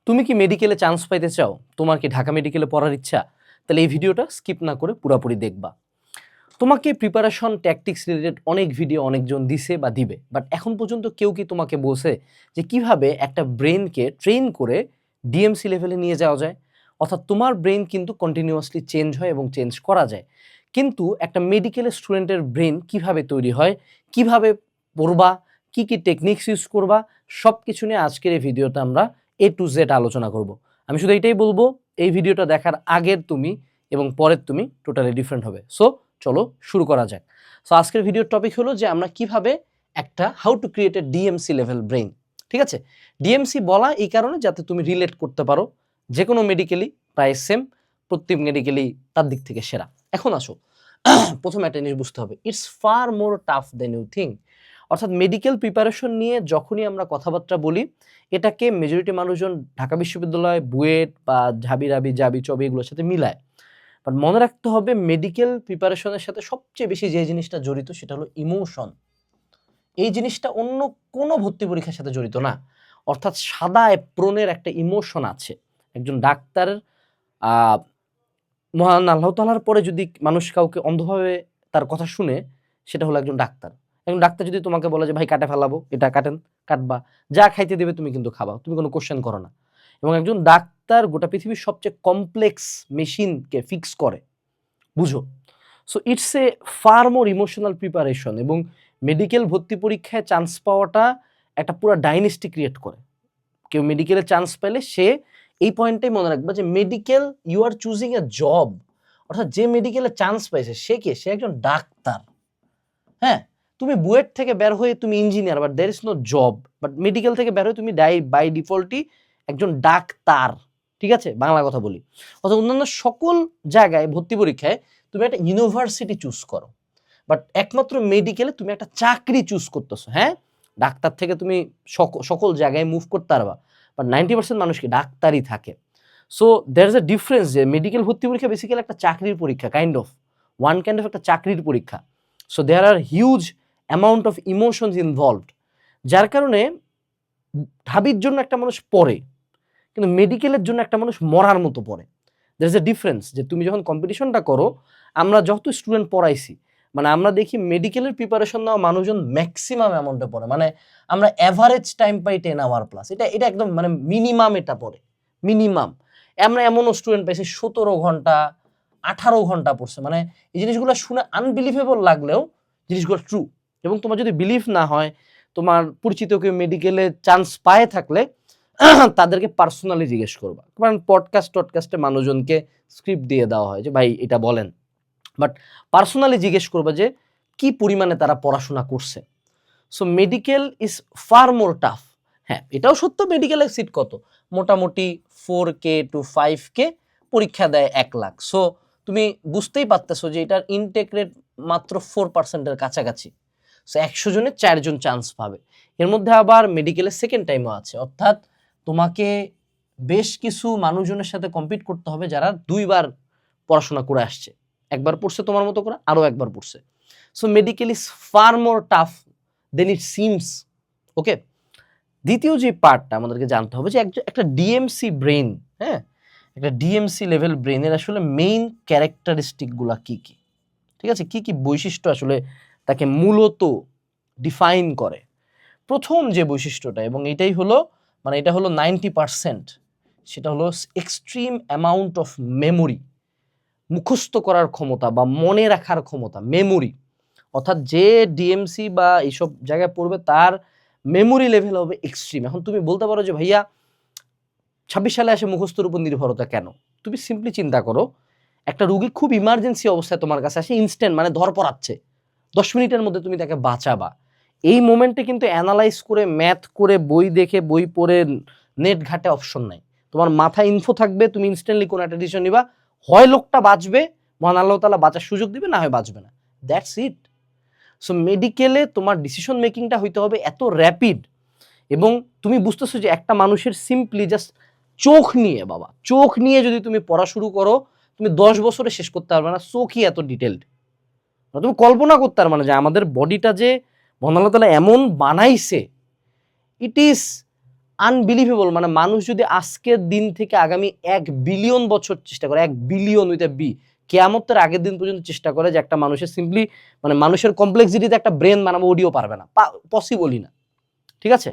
তুমি কি মেডিকেলে চান্স পাইতে চাও? তোমার কি ঢাকা মেডিকেলে পড়ার ইচ্ছা? তাহলে এই ভিডিওটা স্কিপ না করে পুরোপুরি দেখবা। তোমাকে প্রিপারেশন ট্যাকটিক্স রিলেটেড অনেক ভিডিও অনেকজন দিছে বা দিবে, বাট এখন পর্যন্ত কেউ কি তোমাকে বলছে যে কিভাবে একটা ব্রেনকে ট্রেন করে ডিএমসি লেভেলে নিয়ে যাওয়া যায়? অর্থাৎ তোমার ব্রেন কিন্তু কন্টিনিউয়াসলি চেঞ্জ হয় এবং চেঞ্জ করা যায়, কিন্তু একটা মেডিকেল স্টুডেন্টের ব্রেন কিভাবে তৈরি হয়, কিভাবে পড়বা, কি কি টেকনিক্স ইউজ করবা, সব কিছু নিয়ে আজকের এই ভিডিওটা আমরা A to Z আলোচনা করব। আমি শুধু এইটাই বলবো, এই ভিডিওটা দেখার আগের তুমি এবং পরের তুমি টোটালি ডিফারেন্ট হবে। সো চলো শুরু করা যাক। সো আজকের ভিডিওর টপিক হলো যে আমরা কিভাবে একটা how to create a DMC level brain. ঠিক আছে, ডিএমসি বলা এই কারণে যাতে তুমি রিলেট করতে পারো, যে কোনো মেডিকেলি প্রায় সেম, প্রত্যেক মেডিকেলি তার দিক থেকে সেরা। এখন আসো, প্রথমে একটা জিনিস বুঝতে হবে, it's far more tough than you think. অর্থাৎ মেডিকেল প্রিপারেশন নিয়ে যখনই আমরা কথাবার্তা বলি, এটাকে মেজরিটি মানুষজন ঢাকা বিশ্ববিদ্যালয়, বুয়েট বা ঢাবি জাবি চবি এগুলোর সাথে মিলায়। বাট মনে রাখতে হবে, মেডিকেল প্রিপারেশনের সাথে সবচেয়ে বেশি যে জিনিসটা জড়িত সেটা হলো ইমোশন। এই জিনিসটা অন্য কোনো ভর্তি পরীক্ষার সাথে জড়িত না। অর্থাৎ সাদা অ্যাপ্রনের একটা ইমোশন আছে। একজন ডাক্তার, মহান আল্লাহ তাআলার পরে যদি মানুষ কাউকে অন্ধভাবে তার কথা শুনে, সেটা হলো একজন ডাক্তার। একজন ডাক্তার যদি তোমাকে বলে যে ভাই কাটে ফেলাবো, এটা কাটেন, কাটবা, যা খাইতে দেবে তুমি কিন্তু খাবা, তুমি কোনো কোশ্চেন করো না। এবং একজন ডাক্তার গোটা পৃথিবীর সবচেয়ে কমপ্লেক্স মেশিনকে ফিক্স করে, বুঝো। So it's a fur more emotional preparation, এবং মেডিকেল ভর্তি পরীক্ষায় চান্স পাওয়াটা একটা পুরো ডাইনেস্টি ক্রিয়েট করে। কেউ মেডিকেলে চান্স পেলে সে এই পয়েন্টটাই মনে রাখবে যে medical, you are choosing a job. অর্থাৎ যে মেডিকেলে চান্স পাইছে সে কে? সে একজন ডাক্তার। হ্যাঁ, তুমি বুয়েট থেকে বের হয়ে তুমি engineer, but there is no job. But medical থেকে বের হয়ে তুমি বাই ডিফল্টই একজন ডাক্তার। ঠিক আছে, বাংলা কথা বলি। অর্থাৎ অন্যান্য সকল জায়গায় ভর্তি পরীক্ষায় তুমি একটা ইউনিভার্সিটি চুজ করো, বাট একমাত্র মেডিকেলে তুমি একটা চাকরি চুজ করতেছো। হ্যাঁ, ডাক্তার থেকে তুমি সকল জায়গায় মুভ করতে পারবা, বাট 90% মানুষ কি ডাক্তারই থাকে। So there is a difference, যে মেডিকেল ভর্তি পরীক্ষা বেসিক্যালি একটা চাকরির পরীক্ষা, ওয়ান কাইন্ড অফ একটা চাকরির পরীক্ষা। So there are huge amount of emotions involved, যার কারণে ঢাবির জন্য একটা মানুষ পড়ে, কিন্তু মেডিকেলের জন্য একটা মানুষ মরার মতো পড়ে। দ্যার ইজ এ ডিফারেন্স, যে তুমি যখন কম্পিটিশনটা করো, আমরা যত স্টুডেন্ট পড়াইছি, মানে আমরা দেখি মেডিকেলের প্রিপারেশন নেওয়া মানুষজন ম্যাক্সিমাম অ্যামাউন্টে পড়ে, মানে আমরা অ্যাভারেজ টাইম পাই 10 hour প্লাস। এটা একদম মানে মিনিমাম, এটা পড়ে মিনিমাম। আমরা এমনও স্টুডেন্ট পাইছি 17 ঘন্টা 18 ঘন্টা পড়ছে। মানে এই জিনিসগুলো শুনে আনবিলিভেবল লাগলেও জিনিসগুলো ট্রু। এবং তোমার যদি বিলিভ না হয়, তোমার পরিচিত কেউ মেডিকেলে চান্স পায়ে থাকলে তাদেরকে পার্সোনালি জিজ্ঞেস করবা। কারণ টডকাস্টে মানুষজনকে স্ক্রিপ্ট দিয়ে দেওয়া হয় যে ভাই এটা বলেন, বাট পার্সোনালি জিজ্ঞেস করবা যে কি পরিমাণে তারা পড়াশোনা করছে। So medical is far more tough. হ্যাঁ, এটাও সত্য, মেডিকেলের সিট কত? মোটামুটি 4K to 5K, পরীক্ষা দেয় 1 লাখ। সো তুমি বুঝতেই পারতেছো যে এটার ইনটেক রেট মাত্র 4%-এর কাছাকাছি। সো 100 জনে 4 জন চান্স পাবে। এর মধ্যে আবার মেডিকেলের সেকেন্ড টাইমও আছে, অর্থাৎ তোমাকে বেশ কিছু মানুষজনের সাথে কম্পিট করতে হবে যারা 2বার পড়াশোনা করে আসছে। একবার পড়ছে তোমার মতো করে, আরও একবার পড়ছে। So medical is far more tough than it seems. Okay, দ্বিতীয় যে পার্টটা আমাদেরকে জানতে হবে যে একটা ডিএমসি ব্রেন, হ্যাঁ, একটা ডিএমসি লেভেল ব্রেনের আসলে মেইন ক্যারেক্টারিস্টিকগুলা কি কি? ঠিক আছে, কি কি বৈশিষ্ট্য আসলে তাকে মূলত ডিফাইন করে? প্রথম যে বৈশিষ্ট্যটা, এবং এটাই হলো মানে এটা হলো 90%, সেটা হলো এক্সট্রিম অ্যামাউন্ট অফ মেমোরি। মুখস্থ করার ক্ষমতা বা মনে রাখার ক্ষমতা, মেমোরি। অর্থাৎ যে ডিএমসি বা এইসব জায়গায় পড়বে তার মেমোরি লেভেল হবে এক্সট্রিম। এখন তুমি বলতে পারো যে ভাইয়া 26 সালে আসে মুখস্থর উপর নির্ভরতা কেন? তুমি সিম্পলি চিন্তা করো, একটা রুগী খুব ইমার্জেন্সি অবস্থায় তোমার কাছে আসে, ইনস্ট্যান্ট মানে ধর পড়াচ্ছে, 10 মিনিটের মধ্যে তুমি তাকে বাঁচাবা। এই মোমেন্টে কিন্তু অ্যানালাইজ করে, ম্যাথ করে, বই দেখে, বই পড়ে, নেট ঘাটে অপশন নাই। তোমার মাথায় ইনফো থাকবে, তুমি ইনস্ট্যান্টলি কোনো একটা ডিসিশন নিবা, হয় লোকটা বাঁচবে, মহান আল্লাহ তাআলা বাঁচার সুযোগ দিবে, না হয় বাঁচবে না, দ্যাটস ইট। সো মেডিকেলে তোমার ডিসিশন মেকিংটা হইতে হবে এত র্যাপিড, এবং তুমি বুঝতেছো যে একটা মানুষের সিম্পলি জাস্ট চোখ নিয়ে, বাবা চোখ নিয়ে যদি তুমি পড়া শুরু করো, তুমি 10 বছরে শেষ করতে পারবে না। চোখই এত ডিটেলড, তুমি কল্পনা করতে পারবে না যে আমাদের বডিটা যে মহান আল্লাহ তাআলা এমন বানাইছে, ইট ইজ আনবিলিভেবল। মানে মানুষ যদি আজকের দিন থেকে আগামী 1 বিলিয়ন বছর চেষ্টা করে, 1 বিলিয়ন উইথ এ বি, কিয়ামতের আগের দিন পর্যন্ত চেষ্টা করে যে একটা মানুষের সিম্পলি মানে মানুষের কমপ্লেক্সিটিতে একটা ব্রেন বানাবো, ওডিও পারবে না, পসিবলই না। ঠিক আছে?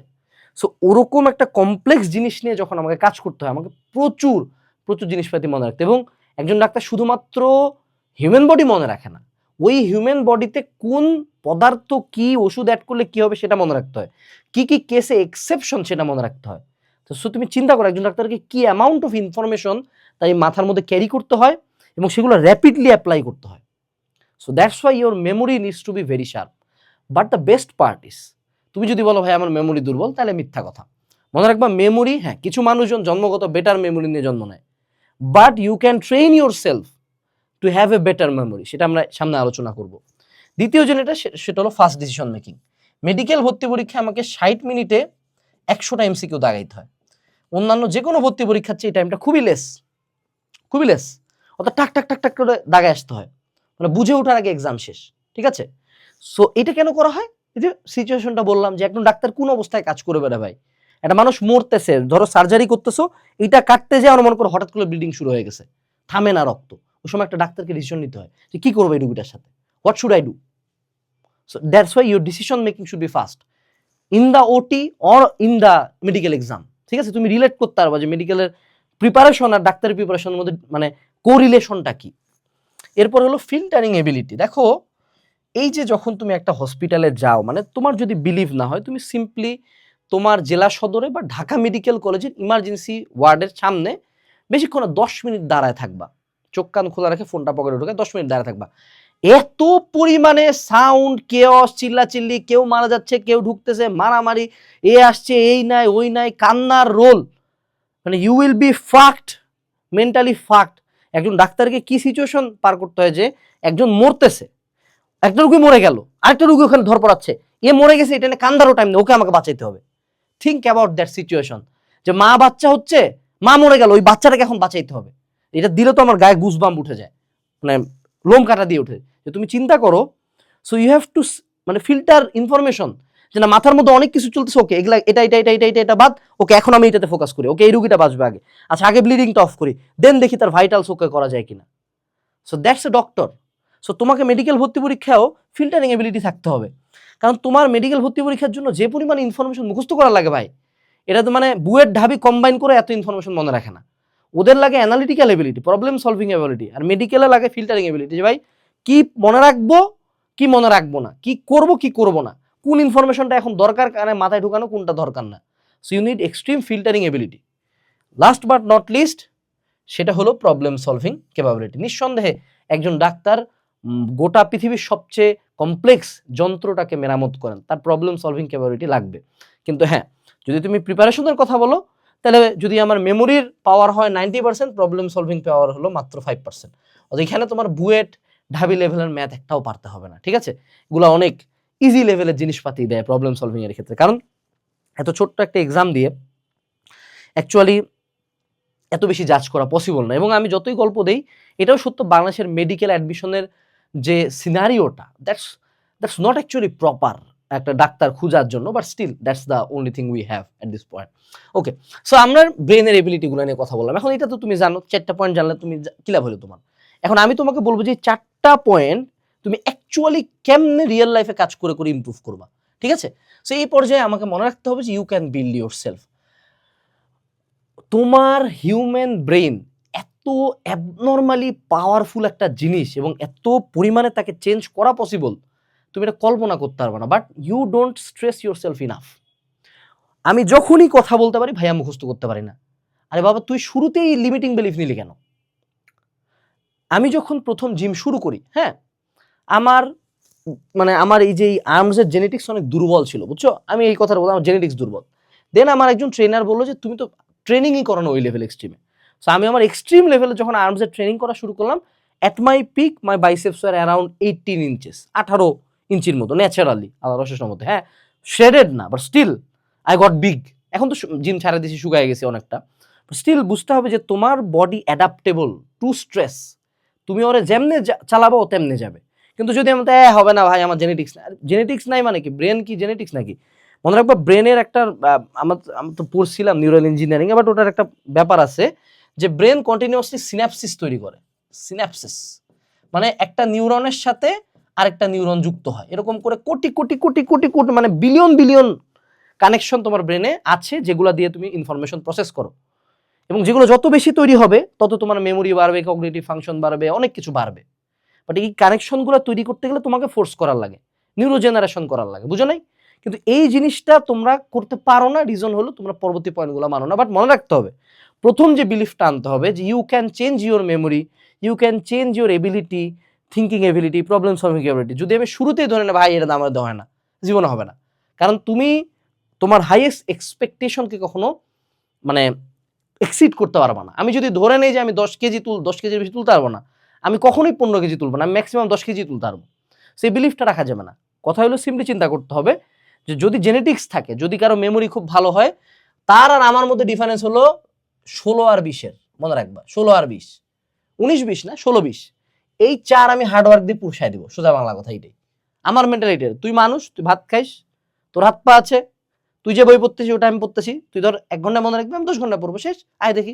সো ওরকম একটা কমপ্লেক্স জিনিস নিয়ে যখন আমাকে কাজ করতে হয়, আমাকে প্রচুর প্রচুর জিনিসপাতি মনে রাখতে, এবং একজন ডাক্তার শুধুমাত্র হিউম্যান বডি মনে রাখে না, ওই হিউম্যান বডিতে কোন পদার্থ কি ওষুধ অ্যাড করলে কি হবে সেটা মনে রাখতে হয়, কি কি কেসে এক্সেপশন সেটা মনে রাখতে হয়। তো সো তুমি চিন্তা করো একজন ডাক্তারকে কি অ্যামাউন্ট অফ ইনফরমেশন তাই মাথার মধ্যে ক্যারি করতে হয় এবং সেগুলো র্যাপিডলি অ্যাপ্লাই করতে হয়। So that's why your memory needs to be very sharp. But the best part is, তুমি যদি বলো ভাই আমার মেমোরি দুর্বল, তাহলে মিথ্যা কথা। মনে রাখবা মেমোরি, হ্যাঁ কিছু মানুষজন জন্মগত বেটার মেমোরি নিয়ে জন্ম নেয়, but you can train yourself to have a better memory, সেটা আমরা সামনে আলোচনা করব। দ্বিতীয় যেটা সেটা হলো ফাস্ট ডিসিশন মেকিং। মেডিকেল ভর্তি পরীক্ষা আমাকে 60 মিনিটে 100টা এমসিকিউ দাগাইতে হয়। অন্যান্য যে কোনো ভর্তি পরীক্ষার চেয়ে এই টাইমটা খুবই লেস, খুবই লেস। অর্থাৎ টাক টাক টাক টাক করে দাগায় আসতে হয়, মানে বুঝে ওঠার আগে এক্সাম শেষ। ঠিক আছে? সো এটা কেন করা হয়? এই যে সিচুয়েশনটা বললাম যে একজন ডাক্তার কোন অবস্থায় কাজ করবে রে ভাই, একটা মানুষ মরতেছে, ধরো সার্জারি করতেছো, এটা কাটতে যায় মনে করো হঠাৎ করে ব্লিডিং শুরু হয়ে গেছে, থামে না রক্ত, ওই সময় একটা ডাক্তারকে ডিসিশন নিতে হয় যে কি করবো এই রোগীটার সাথে, what should I do. So that's why your decision making should be fast in the OT or in the medical exam. ঠিক আছে? তুমি রিলেট করতে পারবা যে মেডিকেলের প্রিপারেশন আর ডাক্তারি প্রিপারেশনের মধ্যে মানে কোরিলেশনটা কি। এরপর হলো ফিল্টারিং এবিলিটি। দেখো এই যে যখন তুমি একটা হসপিটালে যাও, মানে তোমার যদি বিলিভ না হয়, তুমি সিম্পলি তোমার জেলা সদরে বা ঢাকা মেডিকেল কলেজের ইমার্জেন্সি ওয়ার্ডের সামনে বেশিক্ষণ 10 মিনিট দাঁড়ায় থাকবা, চোখ কান খোলা রেখে ফোনটা পকেটে ঢুকে 10 মিনিট দাঁড়ায় থাকবা। এত পরিমাণে সাউন্ড, কেওস, চিল্লাচিল্লি, কেউ মারা যাচ্ছে, কেউ ঢুকতেছে, মারামারি, এ আসছে, এই নাই ওই নাই, কান্নার রোল, মানে you will be fucked, mentally fucked. একজন ডাক্তারকে কি সিচুয়েশন পার করতে হয় যে একজন মরতেছে, একটা রুগী মরে গেল, আরেকটা রুগী ওখানে ধর পড়াচ্ছে, এ মরে গেছে, এটা নিয়ে কান্দারও টাইম নেই, ওকে আমাকে বাঁচাইতে হবে। থিঙ্ক অ্যাবাউট দ্যাট সিচুয়েশন, যে মা বাচ্চা হচ্ছে, মা মরে গেল, ওই বাচ্চাটাকে এখন বাঁচাইতে হবে। এটা দিলে তো আমার গায়ে গুজবাম্প উঠে যায়, মানে লোম কাটা দিয়ে উঠে। যে তুমি চিন্তা করো, সো ইউ হ্যাভ টু মানে ফিল্টার ইনফরমেশন, যে না মাথার মধ্যে অনেক কিছু চলতেছে, ওকে এগুলা এটা এটা এটা এটা এটা এটা বাদ, ওকে এখন আমি এটাতে ফোকাস করি, ওকে এই রুগীটা বাঁচবে আগে, আচ্ছা আগে ব্লিডিংটা অফ করি, দেন দেখি তার ভাইটালস ওকে করা যায় কিনা। So that's a doctor. So তোমাকে মেডিকেল ভর্তি পরীক্ষাও ফিল্টারিং এবিলিটি থাকতে হবে, কারণ তোমার মেডিকেল ভর্তি পরীক্ষার জন্য যে পরিমাণ ইনফরমেশন মুখস্থ করা লাগে ভাই, এটা তো মানে বুয়েট ঢাবি কম্বাইন করে এত ইনফরমেশন মনে রাখে না। ওদের লাগে analytical ability, problem solving ability, আর মেডিকেলে লাগে ফিল্টারিং এবিলিটি, যে ভাই কি মনে রাখবো, কি মনে রাখবো না, কি করব কি করব না, কোন ইনফরমেশনটা এখন দরকার কারণে মাথায় ঢুকানো, কোনটা দরকার না। So you need extreme filtering ability. Last but not least, সেটা হলো প্রবলেম সলভিং ক্যাপাবিলিটি। নিঃসন্দেহে একজন ডাক্তার গোটা পৃথিবীর সবচেয়ে কমপ্লেক্স যন্ত্রটাকে মেরামত করেন, তার প্রবলেম সলভিং ক্যাপাবিলিটি লাগবে। কিন্তু হ্যাঁ, যদি তুমি প্রিপারেশনের কথা বলো, তাহলে যদি আমার মেমোরির পাওয়ার হয় 90%, প্রবলেম সলভিং পাওয়ার হলো মাত্র 5%। অর্থাৎ এখানে তোমার বুয়েট ঢাবি লেভেলের ম্যাথ একটাও পারতে হবে না। ঠিক আছে? এগুলো অনেক ইজি লেভেলের জিনিসপাতি দেয় প্রবলেম সলভিং এর ক্ষেত্রে, কারণ এত ছোট্ট একটা এক্সাম দিয়ে অ্যাকচুয়ালি এত বেশি জাজ করা পসিবল না। এবং আমি যতই গল্প দেই, এটাও সত্য, বাংলাদেশের মেডিকেল অ্যাডমিশনের যে সিনারিওটা, দ্যাটস নট অ্যাকচুয়ালি প্রপার একটা ডাক্তার খোঁজার জন্য, but still that's the only thing we have at this point. Okay, so আমরা ব্রেনের এবিলিটিগুলো নিয়ে কথা বললাম। এখন এটা তো তুমি জানো, 4টা পয়েন্ট জানলে তুমি কি লাভ হলো তোমার। এখন আমি তোমাকে বলবো যে 4টা পয়েন্ট তুমি অ্যাকচুয়ালি কেমনে রিয়েল লাইফে কাজ করে করে ইমপ্রুভ করবা। ঠিক আছে? সো এই পর্যায়ে আমাকে মনে রাখতে হবে যে you can build yourself. তোমার হিউম্যান ব্রেন এত অ্যাবনর্মালি পাওয়ারফুল একটা জিনিস এবং এত পরিমাণে তাকে চেঞ্জ করা পসিবল, তুমি এটা কল্পনা করতে পারবে না। But you don't stress yourself enough. আমি যখনই কথা বলতে পারি ভাইয়া মুখস্থ করতে পারি না। আরে বাবা, তুই শুরুতেই লিমিটিং বিলিফ নিলি কেন? আমি যখন প্রথম জিম শুরু করি, হ্যাঁ, আমার মানে আমার এই যে আর্মসের জেনেটিক্স অনেক দুর্বল ছিল, বুঝছো? আমি এই কথাটা বললাম, আমার জেনেটিক্স দুর্বল। দেন আমার একজন ট্রেনার বললো যে তুমি তো ট্রেনিংই করো না ওই লেভেল এক্সট্রিমে। সো আমি আমার এক্সট্রিম লেভেলে যখন আর্মসের ট্রেনিং করা শুরু করলাম, at my peak my biceps were around 18 inches, 18 ইঞ্চির মতো ন্যাচারালি, আল্লাহর অশেষ মতো, হ্যাঁ, শ্রেডেড না, but still I got big. এখন তো জিম ছাড়া দিয়েছি, শুকায় গেছে অনেকটা, স্টিল বুঝতে হবে যে তোমার বডি অ্যাডাপ্টেবল টু স্ট্রেস, তুমি ওরে যেমনে চালাবো ও তেমনে যাবে। কিন্তু যদি আমি হবে না ভাই আমার জেনেটিক্স নাই, জেনেটিক্স নাই মানে কি ব্রেন কি জেনেটিক্স নাকি? মনে রাখবা ব্রেনের একটা আমরা তো পড়ছিলাম নিউরাল ইঞ্জিনিয়ারিং, বাট ওটার একটা ব্যাপার আছে যে ব্রেন কন্টিনিউয়াসলি সিনাপসিস তৈরি করে। সিনাপসিস মানে একটা নিউরনের সাথে আরেকটা নিউরন যুক্ত হয়, এরকম করে কোটি কোটি কোটি কোটি কোটি মানে বিলিয়ন বিলিয়ন কানেকশন তোমার ব্রেনে আছে, যেগুলো দিয়ে তুমি ইনফরমেশন প্রসেস করো। এবং যেগুলো যত বেশি তৈরি হবে তত তোমার মেমোরি বাড়বে, কগনিটিভ ফাংশন বাড়বে, অনেক কিছু বাড়বে। বাট এই কানেকশনগুলো তৈরি করতে গেলে তোমাকে ফোর্স করার লাগে, নিউরো জেনারেশন করার লাগে, বুঝো নাই? কিন্তু এই জিনিসটা তোমরা করতে পারো না, রিজন হলো তোমরা পরবর্তী পয়েন্টগুলো মানো না। বাট মনে রাখতে হবে, প্রথম যে বিলিফটা আনতে হবে যে you can change your memory, you can change your ability, thinking ability, problem solving ability. যদি আমি শুরুতেই ধরে না ভাই এটা আমার দেওয়া হয় না, জীবনে হবে না। কারণ তুমি তোমার হাইয়েস্ট এক্সপেকটেশনকে কখনো মানে এক্সিড করতে পারবো না। আমি যদি ধরে নেই যে আমি 10 কেজির বেশি তুলতে পারবো না, আমি কখনোই 15 কেজি তুলবো না, আমি ম্যাক্সিমাম 10 কেজি তুলতে পারবো। সেই বিলিফটা রাখা যাবে না। কথা হলো সিম্পলি চিন্তা করতে হবে যে যদি জেনেটিক্স থাকে, যদি কারো মেমোরি খুব ভালো হয়, তার আর আমার মধ্যে ডিফারেন্স হলো 16 আর 20-এর। মনে রাখবা 16 আর 20, 19-20 না, 16-20। এই 4 আমি হার্ডওয়ার্ক দিয়ে পুষায় দিব, সোজা বাংলা কথা এটাই আমার মেন্টালিটি। তুই মানুষ, তুই ভাত খাইস, তোর হাত পা আছে, তুই যে বই পড়তেছি ওটা আমি পড়তেছি, তুই ধর 1 ঘন্টা মনে রাখবি, আমি 10 ঘন্টা পড়বো, শেষ। আয় দেখি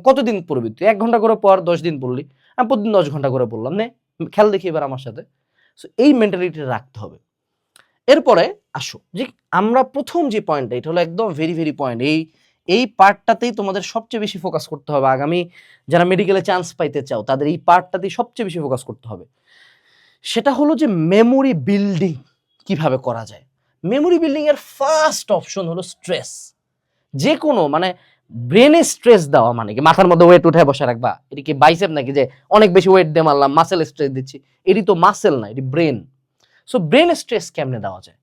কতদিন পড়বি তুই? 1 ঘন্টা করে পর, 10 দিন পড়লি, আমি প্রতিদিন 10 ঘন্টা করে পড়লাম, নে খেয়াল দেখি এবার আমার সাথে। সো এই মেন্টালিটি রাখতে হবে। এরপরে আসো যে আমরা প্রথম যে পয়েন্টটা, এটা হলো একদম ভেরি ভেরি পয়েন্ট। এই পার্টটাতেই তোমাদের সবচেয়ে বেশি ফোকাস করতে হবে। আগামী যারা মেডিকেলে চান্স পাইতে চাও তাদের এই পার্টটাতেই সবচেয়ে বেশি ফোকাস করতে হবে। সেটা হলো যে মেমোরি বিল্ডিং কিভাবে করা যায়। মেমোরি বিল্ডিং এর ফার্স্ট অপশন হলো স্ট্রেস। যে কোনো মানে ব্রেনে স্ট্রেস দেওয়া মানে কি মাথার মধ্যে ওয়েট উঠে বসে রাখবা? এটি কি বাইসেপ নাকি যে অনেক বেশি ওয়েট দিয়ে মারলাম, মাসেল স্ট্রেস দিচ্ছি? এটি তো মাসেল না, এটি ব্রেন। সো ব্রেন স্ট্রেস কেমনে দেওয়া যায়?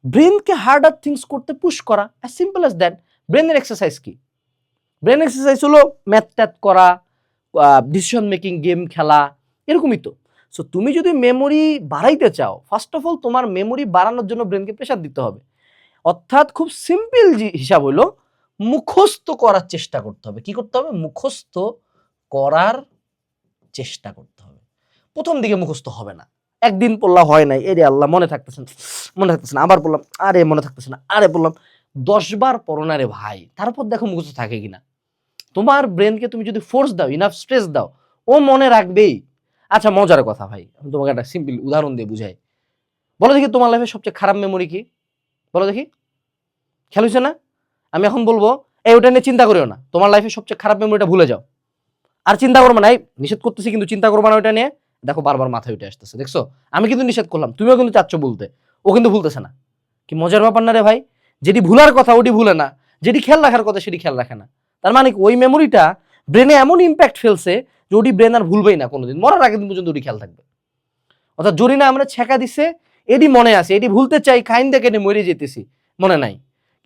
ব্রেনকে হার্ডার থিংস করতে পুশ করা, অ্যাজ সিম্পল অ্যাজ দ্যাট। ব্রেনের এক্সারসাইজ কি? ব্রেন এক্সারসাইজ হলো ম্যাথ ট্যাথ করা, ডিসিশন মেকিং, গেম খেলা, এরকমই তো। সো তুমি যদি মেমোরি বাড়াইতে চাও, ফার্স্ট অফ অল তোমার মেমোরি বাড়ানোর জন্য ব্রেনকে প্রেশার দিতে হবে। অর্থাৎ খুব সিম্পল হিসাব হলো মুখস্থ করার চেষ্টা করতে হবে। কি করতে হবে? মুখস্থ করার চেষ্টা করতে হবে। প্রথম দিকে মুখস্থ হবে না, একদিন পড়লা হয় নাই, এরে আল্লাহ মনে থাকতেছে না, আবার পড়লাম, আরে মনে থাকতেছে না, আরে পড়লাম, 10 বার পড়ো না রে ভাই, তারপর দেখো মুখস্থ থাকে কিনা। তোমার ব্রেনকে তুমি যদি ফোর্স দাও, ইনাফ স্ট্রেস দাও, ও মনে রাখবেই। আচ্ছা মজার কথা ভাই, আমি তোমাকে একটা সিম্পল উদাহরণ দিয়ে বুঝাই। বলো দেখি তোমার লাইফে সবচেয়ে খারাপ মেমোরি কি? বলো দেখি, খেয়াল হয়েছে না? আমি এখন বলবো এই ওটা নিয়ে চিন্তা করিও না, তোমার লাইফে সবচেয়ে খারাপ মেমোরিটা ভুলে যাও, আর চিন্তা করবো না। এই নিষেধ করতেছি কিন্তু চিন্তা করবো না ওইটা নিয়ে। দেখো বারবার মাথায় উঠে আসতেছে, দেখছো? আমি কিন্তু নিষেধ করলাম, তুমিও কিন্তু চাচ্ছ বলতে, ও কিন্তু ভুলতেছে না। কি মজার ব্যাপার না রে ভাই? যেটি ভুলার কথা ওটি ভুলে না, যেটি খেয়াল রাখার কথা সেটি খেয়াল রাখে না। তার মানে ওই মেমোরিটা ব্রেনে এমন ইম্প্যাক্ট ফেলছে যে ওটি ব্রেন আর ভুলবেই না কোনোদিন, মরার আগের দিন পর্যন্ত ওটি খেয়াল থাকবে। অর্থাৎ জরিনা আমরা ছেঁকা দিছে, এটি মনে আছে, এটি ভুলতে চাই, খাইন দেখে মরে যেতেছি, মনে নাই।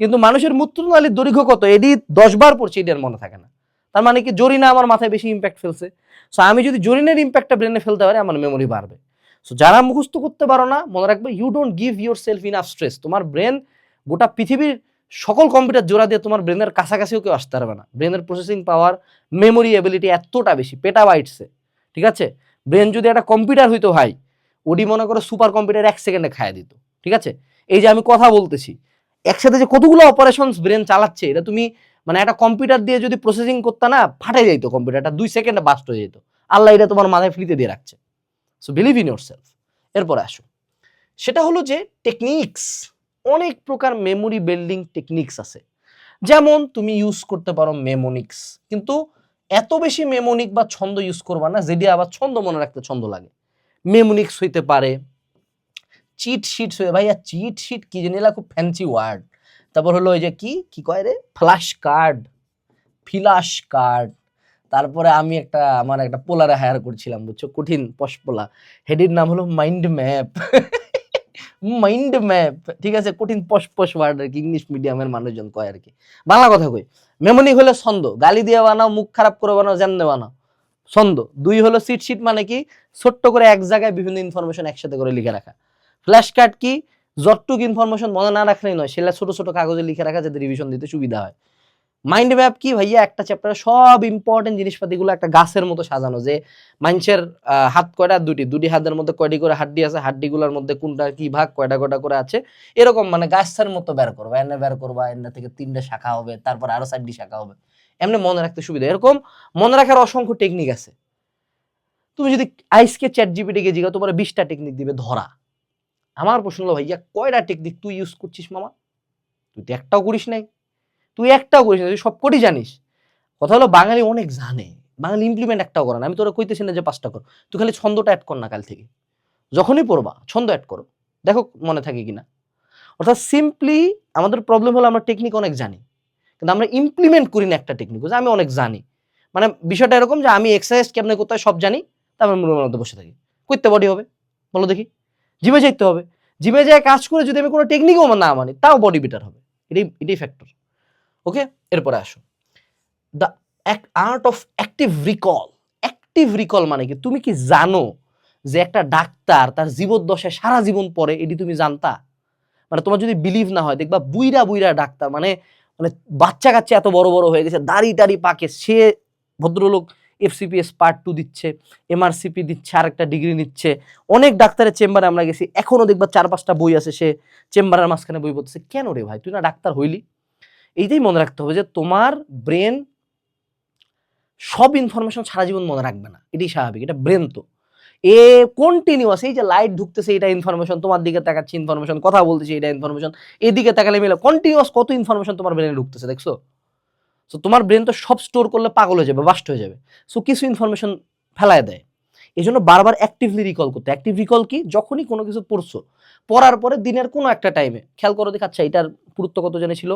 কিন্তু মানুষের মূত্রনালীর দৈর্ঘ্য কত, এটি 10 বার পড়ছে, এটি আর মনে থাকে না। তার মানে কি জরিনা আমার মাথায় বেশি ইম্প্যাক্ট ফেলছে। সো আমি যদি জরিনের ইম্প্যাক্টটা ব্রেনে ফেলতে পারি, আমার মেমোরি বাড়বে। সো যারা মুখস্থ করতে পারো না, মনে রাখবে you don't give yourself enough stress. তোমার ব্রেন গোটা পৃথিবীর সকল কম্পিউটার জোড়া দিয়ে তোমার ব্রেনের কাছাকাছিও কেউ আসতে পারবে না। ব্রেনের প্রসেসিং পাওয়ার, মেমোরি এবিলিটি এতটা বেশি, পেটাবাইটসে, ঠিক আছে? ব্রেন যদি একটা কম্পিউটার হইতো ভাই, ওডি মনে করো সুপার কম্পিউটার 1 সেকেন্ডে খাইয়ে দিত, ঠিক আছে? এই যে আমি কথা বলতেছি, একসাথে যে কতগুলো অপারেশনস ব্রেন চালাচ্ছে, এটা তুমি মানে একটা কম্পিউটার দিয়ে যদি প্রসেসিং করতে না, ফাটে যাইতো কম্পিউটারটা, 2 সেকেন্ডে বাস্ট হয়ে যেত। আল্লাহ এটা তোমার মাথায় ফ্রিতে দিয়ে রাখছে। So believe in your self. এরপরে আসো, সেটা হলো যে টেকনিক্স। অনেক প্রকার মেমোরি বিল্ডিং টেকনিক্স আছে। যেমন তুমি ইউজ করতে পারো মেমোনিক্স, কিন্তু এত বেশি মেমোনিক বা ছন্দ ইউজ করবা না যেটি আবার ছন্দ মনে রাখতে ছন্দ লাগে। মেমোনিক্স হইতে পারে, চিট শিটস হয়ে, ভাইয়া চিট শিট কি জানি, খুব ফ্যান্সি ওয়ার্ড। তারপর হলো ওই যে কি কয় রে, ফ্ল্যাশ কার্ড। তারপরে আমি আমার একটা পোলারে হায়ার করছিলাম, বুঝছো, কঠিন পশ পোলা, হেডির নাম হলো মাইন্ড ম্যাপ। ঠিক আছে, কঠিন পশ ওয়ার্ড আর কি, ইংলিশ মিডিয়ামের মানুষজন কয় আর কি, বাংলা কথা কই। মেমোনিক হলো ছন্দ, গালি দিয়ে বানাও, মুখ খারাপ করে বানাও, জানতে বানাও, ছন্দ। 2 হলো সিট শিট, মানে কি ছোট্ট করে এক জায়গায় বিভিন্ন ইনফরমেশন একসাথে করে লিখে রাখা। ফ্ল্যাশ কার্ড কি, যতটুকু ইনফরমেশন মনে না রাখলেই নয়, সেটা ছোট ছোট কাগজে লিখে রাখা যাতে রিভিশন দিতে সুবিধা হয়। মাইন্ড ম্যাপ কি ভাইয়া? একটা চ্যাপ্টারে সব ইম্পর্টেন্ট জিনিসপাতিগুলো একটা গাছের মতো সাজানো, যে মানুষের হাত কয়টা, দুটি হাতের মধ্যে কয়টি করে হাড্ডি আছে, হাড্ডিগুলোর মধ্যে কোনটা কি ভাগ, কয়টা কয়টা করে আছে, এরকম মানে গাছের মতো বের করবা, এনে বের করবা, এনে থেকে 3টে শাখা হবে, তারপর আরো 4টি শাখা হবে, এমনি মনে রাখতে সুবিধা। এরকম মনে রাখার অসংখ্য টেকনিক আছে। তুমি যদি আইসকে চ্যাট জিপিটিকে জিজ্ঞাসা, তোমার 20টা টেকনিক দিবে ধরা। আমার প্রশ্ন হলো ভাইয়া, কয়টা টেকনিক তুই ইউজ করছিস মামা? তুই তো একটাও করিস নাই, তুই একটাও করিস না, তুই সব কটি জানিস। কথা হলো বাঙালি অনেক জানে, বাঙালি ইমপ্লিমেন্ট একটাও করে না। আমি তোরা কইতেছি না যে 5টা কর, তুই খালি ছন্দটা অ্যাড কর না, কাল থেকে যখনই পড়বা ছন্দ অ্যাড করো, দেখো মনে থাকে কিনা। অর্থাৎ সিম্পলি আমাদের প্রবলেম হলো আমরা টেকনিক অনেক জানি, কিন্তু আমরা ইমপ্লিমেন্ট করি না একটা টেকনিক। আমি অনেক জানি মানে বিষয়টা এরকম যে আমি এক্সারসাইজ কেমনে করতে হয় সব জানি, তারপর মূলের মধ্যে বসে থাকি, করতে বডি হবে বলো দেখি? জিমে যাইতে হবে, জিমে যায় কাজ করে যদি আমি কোনো টেকনিকও না মানি, তাও বডি বেটার হবে। এটাই ফ্যাক্টর। ওকে, এরপরে আসো the art of active recall. Active recall মানে কি? তুমি কি জানো যে একটা ডাক্তার তার জীবদ্দশায় সারা জীবন পরে? এটি তুমি জানতা? মানে তোমার যদি বিলিভ না হয়, দেখবা বুইরা বুইরা ডাক্তার, মানে মানে বাচ্চা কাচ্চা এত বড় বড় হয়ে গেছে, দাড়ি টাড়ি পাকে, সে ভদ্রলোক এফসিপিএস পার্ট 2 দিচ্ছে, এমআরসিপি দিচ্ছে, আর একটা ডিগ্রি নিচ্ছে। অনেক ডাক্তারের চেম্বারে আমরা গেছি, এখনো দেখবা 4-5টা বই আছে, সে চেম্বারের মাঝখানে বই পড়তেছে। কেন রে ভাই, তুই না ডাক্তার হইলি? এইটাই মনে রাখতে হবে যে তোমার ব্রেন সব ইনফরমেশন সারা জীবন মনে রাখবে না, এটাই স্বাভাবিক, এটা ব্রেন। তো এ কন্টিনিউয়াস, এই যে লাইট ঢুকতেছে এটা ইনফরমেশন, তোমার দিকে তাকাচ্ছে ইনফরমেশন, কথা বলতেছে এটা ইনফরমেশন, এদিকে তাকালে মিলে কন্টিনিউয়াস কত ইনফরমেশন তোমার ব্রেনে ঢুকতেছে, দেখছো? সো তোমার ব্রেন তো সব স্টোর করলে পাগল হয়ে যাবে, বাস্ট হয়ে যাবে। সো কিছু ইনফরমেশন ফেলায় দেয়, এই জন্য বারবার অ্যাক্টিভলি রিকল করতে। অ্যাক্টিভ রিকল কি? যখনই কোনো কিছু পড়ছো, পড়ার পরে দিনের কোনো একটা টাইমে খেয়াল করো, দেখ আচ্ছা এটার পুরুত্ব কত জানি ছিল,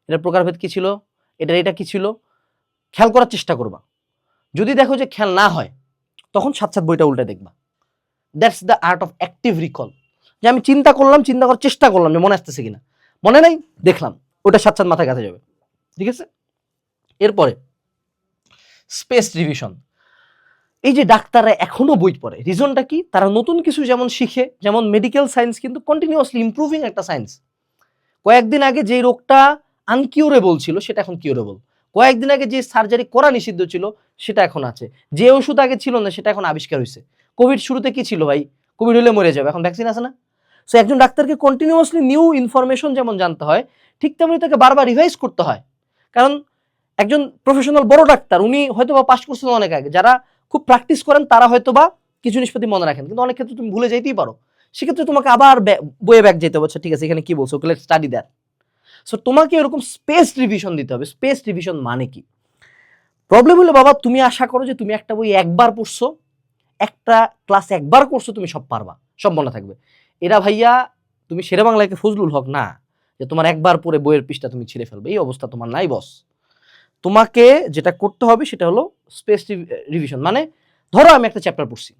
এটার প্রকারভেদ কি ছিল, এটা কি ছিল, খেয়াল করার চেষ্টা করবা। যদি দেখো যে খেয়াল না হয়, তখন সাথে সাথে বইটা উল্টে দেখবা। That's the art of active recall. যে আমি চিন্তা করলাম, চিন্তা করার চেষ্টা করলাম যে মনে আসতেছে কিনা, মনে নাই, দেখলাম, ওটা সাথে সাথে মাথায় কাছে যাবে। ঠিক আছে, এরপরে স্পেস রিভিশন। এই যে ডাক্তাররা এখনো বই পড়ে, রিজনটা কি? তারা নতুন কিছু যেমন শিখে, যেমন মেডিকেল সায়েন্স কিন্তু কন্টিনিউয়াসলি ইমপ্রুভিং একটা সায়েন্স। কয়েকদিন আগে যে রোগটা আনকিউরেবল ছিল সেটা এখন কিউরেবল, কয়েকদিন আগে যে সার্জারি করা নিষিদ্ধ ছিল সেটা এখন আছে, যে ওষুধ আগে ছিল না সেটা এখন আবিষ্কার হয়েছে। কোভিড শুরুতে কি ছিল ভাই? কোভিড হলে মরে যাবে, এখন ভ্যাকসিন আছে না? সো একজন ডাক্তারকে কন্টিনিউয়াসলি নিউ ইনফরমেশন যেমন জানতে হয়, ঠিক তেমনি তাকে বারবার রিভাইজ করতে হয়। কারণ একজন প্রফেশনাল বড় ডাক্তার, উনি হয়তো বা পাস করছেন অনেক আগে, যারা খুব প্র্যাকটিস করেন তারা হয়তো বা কিছু নিষ্পত্তি মনে রাখেন, কিন্তু অনেক ক্ষেত্রে তুমি ভুলে যাইতেই পারো। সেক্ষেত্রে তোমাকে আবার বইয়ে ব্যাক যেতে হচ্ছে, ঠিক আছে এখানে কি বলছো, okay let's study that. So তোমাকে এরকম স্পেস রিভিশন দিতে হবে। স্পেস রিভিশন মানে কি? প্রবলেম হলো বাবা, তুমি আশা করো যে তুমি একটা বই একবার পড়ছো, একটা ক্লাস একবার করছো, তুমি সব পারবা, সব মনে থাকবে। এরা ভাইয়া তুমি শেরে বাংলাকে ফজলুল হক না, যে তোমার একবার পরে বইয়ের পৃষ্ঠা তুমি ছিঁড়ে ফেলবে, এই অবস্থা তোমার নাই বস। তোমাকে যেটা করতে হবে সেটা হলো স্পেস রিভিশন। মানে ধরো আমি একটা চ্যাপ্টার পড়ছি,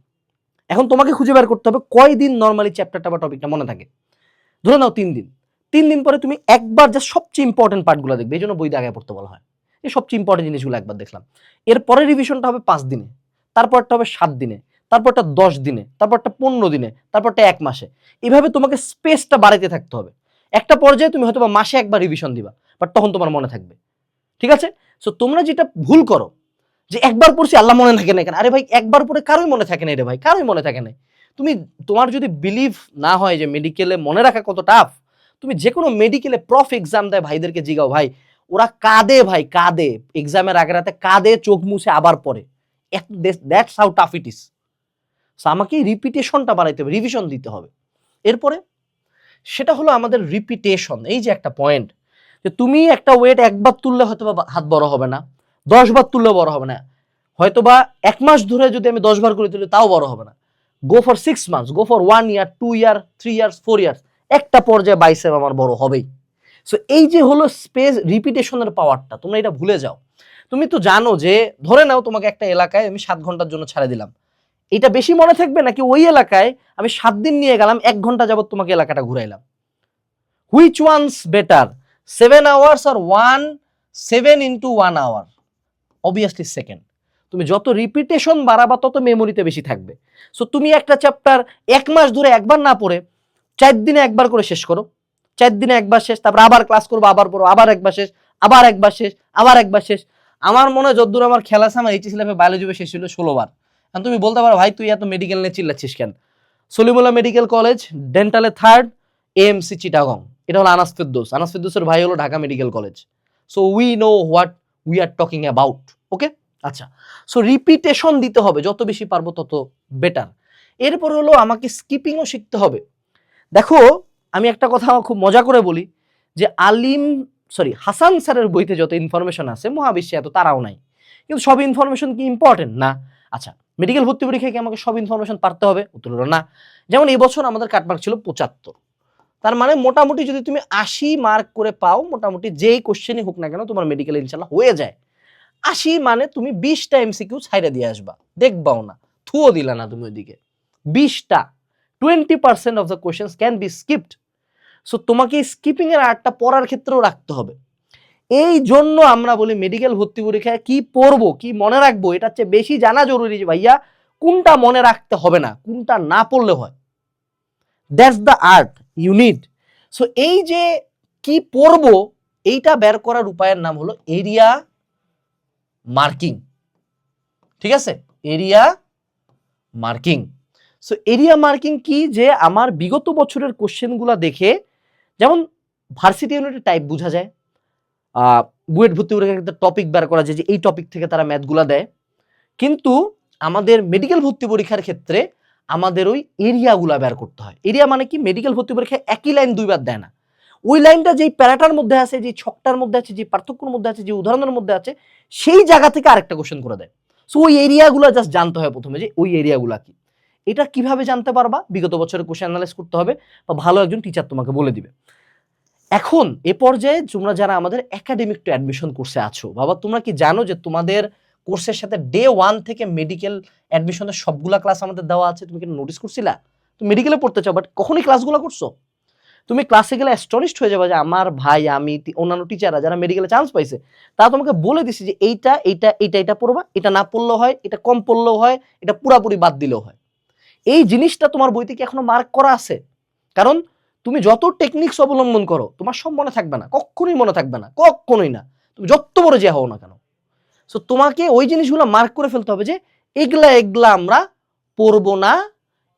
এখন তোমাকে খুঁজে বের করতে হবে কয়দিন নর্মালি চ্যাপ্টারটা বা টপিকটা মনে থাকে। ধরে নাও 3 দিন। 3 দিন পরে তুমি একবার যা সবচেয়ে ইম্পর্টেন্ট পার্টগুলো দেখবে, এই জন্য বইতে আগে পড়তে বলা হয়। এই সবচেয়ে ইম্পর্টেন্ট জিনিসগুলো একবার দেখলাম। এরপরে রিভিশনটা হবে 5 দিনে, তারপরটা হবে 7 দিনে, তারপরটা 10 দিনে, তারপরটা 15 দিনে, তারপরটা 1 মাসে। এভাবে তোমাকে স্পেসটা বাড়াইতে থাকতে হবে। একটা পর্যায়ে তুমি হয়তো মাসে একবার রিভিশন দিবা, বাট তখন তোমার মনে থাকবে। ঠিক আছে? সো তোমরা যেটা ভুল করো, যে একবার পড়ছি আল্লাহ মনে থাকে না কেন? আরে ভাই একবার পড়ে কারোই মনে থাকে না রে ভাই, কারোই মনে থাকে না। তুমি তোমার যদি বিলিভ না হয় যে মেডিকেলে মনে রাখা কত টাফ, তুমি যে কোনো মেডিকেলে প্রফ এক্সাম দেয় ভাইদেরকে জিগাও, ভাই ওরা কাঁদে, ভাই কাঁদে, এক্সামের আগে রাতে কাঁদে, চোখ মুছে আবার পড়ে। That's how tough it is. So আমাকে রিপিটেশনটা বাড়াইতে হবে, রিভিশন দিতে হবে। এরপরে সেটা হলো আমাদের রিপিটেশন। এই যে একটা পয়েন্ট, যে তুমি একটা ওয়েট একবার তুললে হয়তো বা হাত বড় হবে না, 10 বার তুললে বড় হবে না, হয়তো বা 1 মাস ধরে যদি আমি 10 বার করে তুলি তাও বড় হবে না। Go for 6 months, go for 1 year, 2 year, 3 years, 4 years, একটা পর্যায়ে বাইসেপ আমার বড় হবেই। সো এই যে হলো স্পেস রিপিটেশনের পাওয়ারটা, তোমরা এটা ভুলে যাও। তুমি তো জানো যে ধরে নাও তোমাকে একটা এলাকায় আমি 7 ঘন্টার জন্য ছেড়ে দিলাম, এটা বেশি মনে থাকবে নাকি ওই এলাকায় আমি 7 দিন নিয়ে গেলাম, 1 ঘন্টা যাবত তোমাকে এলাকাটা ঘুরাইলাম? হুইচ ওয়ানস বেটার, 7 আওয়ার্স আর 7 into 1 hour? Obviously second. তুমি যত রিপিটেশন বাড়াবা তত মেমোরিতে বেশি থাকবে। সো তুমি একটা চ্যাপ্টার 1 মাস ধরে একবার না পড়ে 4 দিনে একবার করে শেষ করো, 4 দিনে একবার শেষ, তারপর আবার ক্লাস করবো, আবার পড়ো, আবার একবার শেষ, আবার একবার শেষ, আবার একবার শেষ। আমার মনে হয় যতদূর আমার খেলা আছে, আমার এইচএসসি লাইফে বায়োলজি শেষ ছিল 16 বার। এখন তুমি বলতে পারো ভাই তুই এত মেডিকেল নিয়ে চিল্লাচ্ছিস কেন? সলিমুল্লাহ মেডিকেল কলেজ, ডেন্টালে 3rd, এএমসি চিটাগং। এটা হলো আনাস ফেরদৌস। আনাস ফেরদৌসের ভাই হলো Dhaka medical college. So we know what we are talking about. Okay, আচ্ছা। সো রিপিটেশন দিতে হবে, যত বেশি পারবো তত বেটার। এরপর হলো আমাকে স্কিপিংও শিখতে হবে। দেখো আমি একটা কথা খুব মজা করে বলি যে হাসান স্যারের বইতে যত ইনফরমেশন আছে মহাবিশ্বে এত তারাও নাই, কিন্তু সব ইনফরমেশন কি ইম্পর্টেন্ট না? আচ্ছা, মেডিকেল ভর্তি পরীক্ষায় কি আমাকে সব ইনফরমেশন পারতে হবে? উত্তর হলো না। যেমন এই বছর আমাদের কাটমার্ক ছিল 75, তার মানে মোটামুটি যদি তুমি 80 মার্ক করে পাও, মোটামুটি যেই কোশ্চেনই হোক না কেন তোমার মেডিকেল ইনশাল্লাহ হয়ে যায়। 80 মানে তুমি 20টা এমসিকিউ ছাইড়া দিয়ে আসবা, দেখবাও না, থুও দিলা না তুমি ওইদিকে। 20টা, 20% of the questions can be skipped. So তোমাকে স্কিপিং এর আর্টটা পড়ার ক্ষেত্রেও রাখতে হবে। এই জন্য আমরা বলি মেডিকেল ভর্তি পরীক্ষায় কি পড়বো, কি মনে রাখবো, এটা হচ্ছে বেশি জানা জরুরি যে ভাইয়া কোনটা মনে রাখতে হবে না, কোনটা না পড়লে হয়। That's the art you need. So এই যে কি পড়বো এইটা বের করার উপায়ের নাম হলো এরিয়া মার্কিং। ঠিক আছে, area marking. So area marking কি, যে আমার বিগত বছরের কোশ্চেনগুলো দেখে, যেমন ভার্সিটি ইউনিটের টাইপ বোঝা যায়, বুয়েট ভর্তি পরীক্ষার ক্ষেত্রে টপিক বের করা যায় যে এই টপিক থেকে তারা ম্যাথগুলা দেয়, কিন্তু আমাদের মেডিকেল ভর্তি পরীক্ষার ক্ষেত্রে আমাদের ওই এরিয়াগুলা বের করতে হয়। এরিয়া মানে কি, মেডিকেল ভর্তি পরীক্ষায় একই লাইন দুইবার দেয় না, ওই লাইনটা যেই প্যারাটার মধ্যে আছে, যে ছকটার মধ্যে আছে, যে পার্থক্যের মধ্যে আছে, যে উদাহরণের মধ্যে আছে, সেই জায়গা থেকে আরেকটা কোশ্চেন করে দেয়। সো ওই এরিয়াগুলো জাস্ট জানতে হয় প্রথমে, যে ওই এরিয়াগুলা কি। এটা কিভাবে জানতে পারবা? বিগত বছরের কোশ্চেন অ্যানালাইজ করতে হবে, বা ভালো একজন টিচার তোমাকে বলে দিবে। এখন এ পর্যায়ে তোমরা যারা আমাদের একাডেমিক টু অ্যাডমিশন কোর্সে আছো, বাবা তোমরা কি জানো যে তোমাদের কোর্সের সাথে ডে 1 থেকে মেডিকেল অ্যাডমিশনের সবগুলা ক্লাস আমাদের দেওয়া আছে? তুমি কি নোটিস করছিলা? তুমি মেডিকেলে পড়তে চাও বাট কখনই ক্লাসগুলো করছো? তুমি ক্লাসে গেলে অ্যাস্টনিশড হয়ে যাবে যে আমার ভাই, আমি, অন্যান্য টিচাররা যারা মেডিকেলে চান্স পাইছে তারা তোমাকে বলে দিছে যে এইটা এইটা এইটা এটা পড়বা, এটা না পড়লেও হয়, এটা কম পড়লেও হয়, এটা পুরাপুরি বাদ দিলেও হয়। এই জিনিসটা তোমার বইতে কি এখনো মার্ক করা আছে? কারণ তুমি যত টেকনিক্স অবলম্বন করো তোমার সব মনে থাকবে না, কখনোই মনে থাকবে না, কখনোই না, তুমি যত বড় যে হও না কেন। সো তোমাকে ওই জিনিসগুলো মার্ক করে ফেলতে হবে যে এগুলা এগুলা আমরা পড়বো না,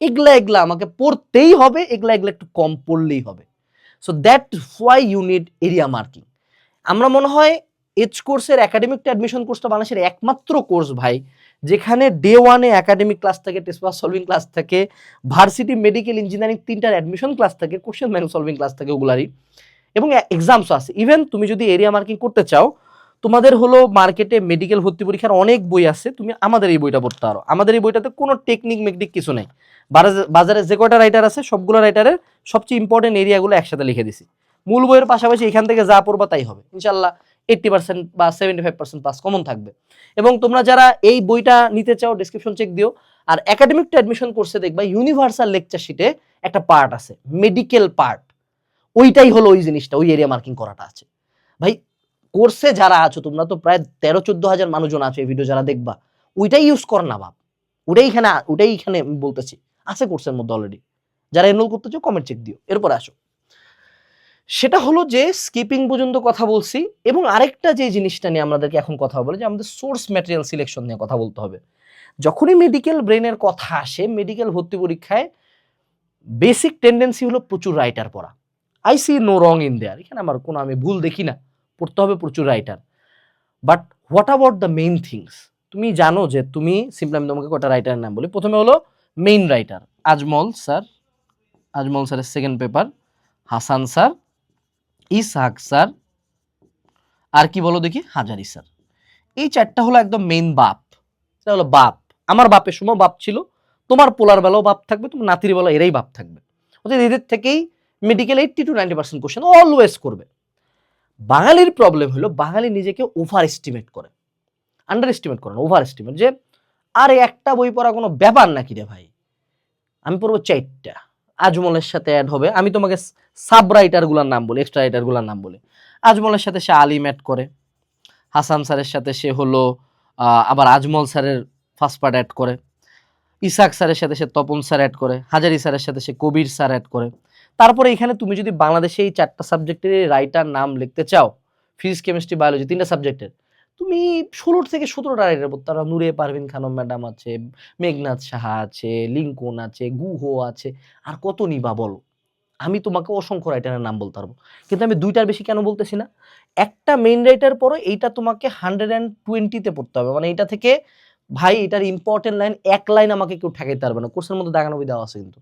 এগুলা এগুলা আমাকে পড়তেই হবে, এগুলা এগুলা একটু কম পড়লেই হবে। So that why you need area marking. আমরা মনে হয় এইচ কোর্সের একাডেমিক টু অ্যাডমিশন কোর্সটা বাংলাদেশের একমাত্র কোর্স ভাই যেখানে ডে 1-এ একাডেমিক ক্লাস থাকে, টেস্ট পেপার সলভিং ক্লাস থাকে, ভার্সিটি, মেডিকেল, ইঞ্জিনিয়ারিং 3টার অ্যাডমিশন ক্লাস থাকে, কোশ্চেন ব্যাংক সলভিং ক্লাস থাকে ওগুলারই, এবং এক্সামসও আছে। ইভেন তুমি যদি এরিয়া মার্কিং করতে চাও, তোমাদের হলো মার্কেটে মেডিকেল ভর্তি পরীক্ষার অনেক বই আছে, তুমি আমাদের এই বইটা পড়তে পারো। আমাদের এই বইটাতে কোনো টেকনিক মেকনিক কিছু নেই, বাজারে যে কয়টা রাইটার আছে সবগুলো রাইটারের সবচেয়ে ইম্পর্টেন্ট এরিয়াগুলো একসাথে লিখে দিছি। মূল বইয়ের পাশাপাশি এখান থেকে যা পড়বা তাই হবে ইনশাল্লাহ। 80% বা 75% পাস কমন থাকবে। এবং তোমরা যারা এই বইটা নিতে চাও ডেসক্রিপশন চেক দিও। আর একাডেমিক টু অ্যাডমিশন কোর্সে দেখবা ইউনিভার্সাল লেকচার শিটে একটা পার্ট আছে, মেডিকেল পার্ট, ওইটাই হলো ওই জিনিসটা, ওই এরিয়া মার্কিং করাটা আছে। ভাই কোর্সে যারা আছো তোমরা তো প্রায় 13-14 হাজার মানুষজন আছে এই ভিডিও যারা দেখবা, ওইটাই ইউজ কর না বাপ, ওটাই এখানে বলতেছি আছে কোর্সের মধ্যে অলরেডি। যারা এনরোল করতে চাও কমেন্ট চেক দিও। এরপর আসো, সেটা হলো যে স্কিপিং পর্যন্ত কথা বলছি, এবং আরেকটা যে জিনিসটা নিয়ে আমাদেরকে এখন কথা বলে যে আমাদের সোর্স ম্যাটেরিয়াল সিলেকশন নিয়ে কথা বলতে হবে। যখনই মেডিকেল ব্রেনের কথা আসে, মেডিকেল ভর্তি পরীক্ষায় বেসিক টেন্ডেন্সি হলো প্রচুর রাইটার পড়া। I see no wrong in there, এখানে আমার কোনো আমি ভুল দেখি না, পড়তে হবে প্রচুর writer. But what about the main things? তুমি জানো যে তুমি সিম্পলি, আমি তোমাকে কটা রাইটারের নাম বলি। প্রথমে হলো মেইন রাইটার, আজমল স্যারের second paper, Hasan sir, Ishaq sir, আর কি বলো দেখি, হাজারি স্যার। এই চারটা হলো একদম মেইন বাপ। এটা হলো বাপ, আমার বাপের সময় বাপ ছিল, তোমার পোলার বেলাও বাপ থাকবে, তোমার নাতির বেলা এরাই বাপ থাকবে। অর্থাৎ এদের থেকেই মেডিকেল 80-90% কোশ্চেন অলওয়েজ করবে। বাঙালির প্রবলেম হলো বাঙালি নিজেকে ওভার এস্টিমেট করে, আন্ডার এস্টিমেট করে না, ওভার এস্টিমেট, যে আরে একটা বই পড়া কোনো ব্যাপার নাকি রে ভাই, আমি পড়বো 4টা, আজমলের সাথে অ্যাড হবে। আমি তোমাকে সাব রাইটার গুলার নাম বলি, এক্সট্রা রাইটার গুলার নাম বলি। আজমলের সাথে সে আলিম অ্যাড করে, হাসান স্যারের সাথে সে হলো আবার আজমল স্যারের ফার্স্ট পার্ট অ্যাড করে, ইসাক স্যারের সাথে সে তপন স্যার অ্যাড করে, হাজারি স্যারের সাথে সে কবির স্যার অ্যাড করে। তারপরে এখানে তুমি যদি বাংলাদেশে এই 4টা সাবজেক্টের রাইটার নাম লিখতে চাও, ফিজিক্স কেমিস্ট্রি বায়োলজি 3টা সাবজেক্টের, তুমি 16 থেকে 17টা রাইটার পড়তে পারো। নূরে পারভিন খানম ম্যাডাম আছে, মেঘনাথ সাহা আছে, লিঙ্কন আছে, গুহ আছে, আর কত নিবা বলো? আমি তোমাকে অসংখ্য রাইটারের নাম বলতে পারবো, কিন্তু আমি 2টার বেশি কেন বলতেছি না? একটা মেইন রাইটার পরে এইটা তোমাকে 120তে পড়তে হবে, মানে এটা থেকে ভাই এটার ইম্পর্টেন্ট লাইন 1 লাইন আমাকে কেউ ঠেকাইতে পারবে না। কোর্সের মধ্যে দাগানো দেওয়া আছে, কিন্তু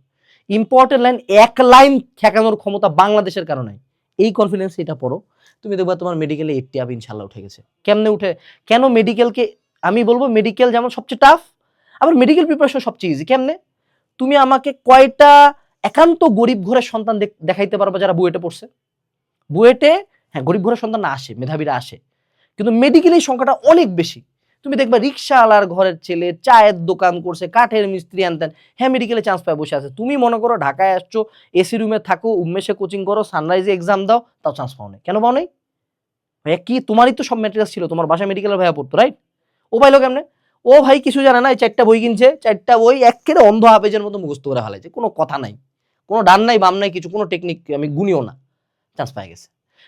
ইম্পর্টেন্ট লাইন 1 লাইন ঠেকানোর ক্ষমতা বাংলাদেশের কারো নাই। এই কনফিডেন্স এটা পড়ো, তুমি দেখবা তোমার মেডিকেলে 80 আপ ইনশাল্লাহ উঠে গেছে। কেমনে উঠে? কেন মেডিকেলকে আমি বলবো মেডিকেল যেমন সবচেয়ে টাফ, আবার মেডিকেল প্রিপারেশন সবচেয়ে ইজি। কেমনে? তুমি আমাকে কয়টা একান্ত গরিব ঘরের সন্তান দেখাইতে পারবা যারা বুয়েটে পড়ছে? বুয়েটে হ্যাঁ গরিব ঘরের সন্তান না আসে, মেধাবীরা আসে, কিন্তু মেডিকেলের সংখ্যাটা অনেক বেশি। তুমি দেখবা রিক্সাওয়ালার ঘরের ছেলে চায়ের দোকান করছে, কাঠের মিস্ত্রি আনতেন, হ্যাঁ মেডিকেলে চান্স পায় বসে আছে। তুমি মনে করো ঢাকায় আসছো, এসি রুমে থাকো, উমেশে কোচিং করো, সানরাইজে এক্সাম দাও, তাও চান্স পাও না। কেন পাও নাই? ভাইয়া কি তোমারই তো সব ম্যাটেরিয়াল ছিল, তোমার বাসায় মেডিকেলের ভাইয়া পড়তো, রাইট? ও পাইলো কেমনে? ও ভাই কিছু জানে না, এই 4টা বই কিনছে, 4টা বই একেবারে অন্ধ হাফেজের মতো মুখস্থ করে ফেলাইছে, কোনো কথা নাই, কোনো ডান নাই বাম নাই, কিছু কোনো টেকনিক আমি গুনিও না, চান্স পাই গেছে।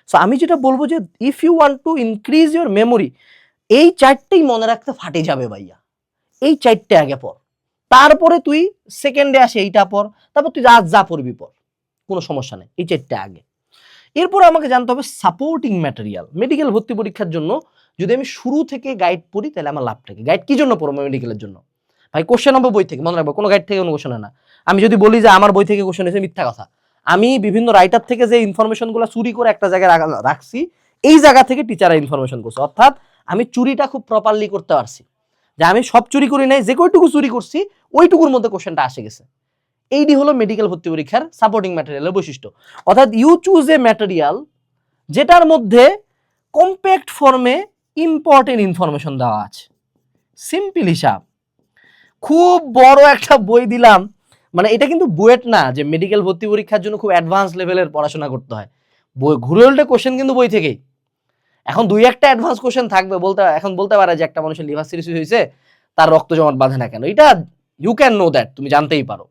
সো আমি যেটা বলবো যে if you want to increase your memory, এই 4টেই মনে রাখতে ফাটে যাবে ভাইয়া। এই 4টে আগে পড়, তারপরে তুই সেকেন্ডে আসে এইটা পড়, তারপর তুই যা পড়বি পড়, কোনো সমস্যা নেই, এই 4টে আগে। এরপর আমাকে জানতে হবে সাপোর্টিং ম্যাটেরিয়াল। মেডিকেল ভর্তি পরীক্ষার জন্য যদি আমি শুরু থেকে গাইড পড়ি তাহলে আমার লাভটা কি? গাইড কি জন্য পড়বো মেডিকেলের জন্য? ভাই কোশ্চেন হবে বই থেকে, মনে রাখবো, কোনো গাইড থেকে কোনো কোশ্চেন হয় না। আমি যদি বলি যে আমার বই থেকে কোশ্চেন হয়েছে, মিথ্যা কথা। আমি বিভিন্ন রাইটার থেকে যে ইনফরমেশনগুলো চুরি করে একটা জায়গায় রাখছি, এই জায়গা থেকে টিচাররা ইনফরমেশন করছে, অর্থাৎ আমি চুরিটা খুব প্রপারলি করতে পারছি, যে আমি সব চুরি করি নাই, যে কয়টুকু চুরি করছি ওইটুকুর মধ্যে কোশ্চেনটা আসে গেছে। এইটি হলো মেডিকেল ভর্তি পরীক্ষার সাপোর্টিং ম্যাটেরিয়ালের বৈশিষ্ট্য। অর্থাৎ ইউ চুজ এ ম্যাটেরিয়াল যেটার মধ্যে কম্প্যাক্ট ফর্মে ইম্পর্টেন্ট ইনফরমেশন দেওয়া আছে। সিম্পল হিসাব। খুব বড় একটা বই দিলাম, মানে এটা কিন্তু বুয়েট না যে মেডিকেল ভর্তি পরীক্ষার জন্য খুব অ্যাডভান্স লেভেলের পড়াশোনা করতে হয়। বই ঘুরে উল্টে কোশ্চেন কিন্তু বই থেকেই। এখন 2-1টা অ্যাডভান্স কোশ্চেন থাকবে, এখন বলতে পারে যে একটা মানুষের লিভার সিরিজ হয়েছে, তার রক্ত জমাট বাঁধে না কেন, এটা ইউ ক্যান নো দ্যাট, তুমি জানতেই পারো,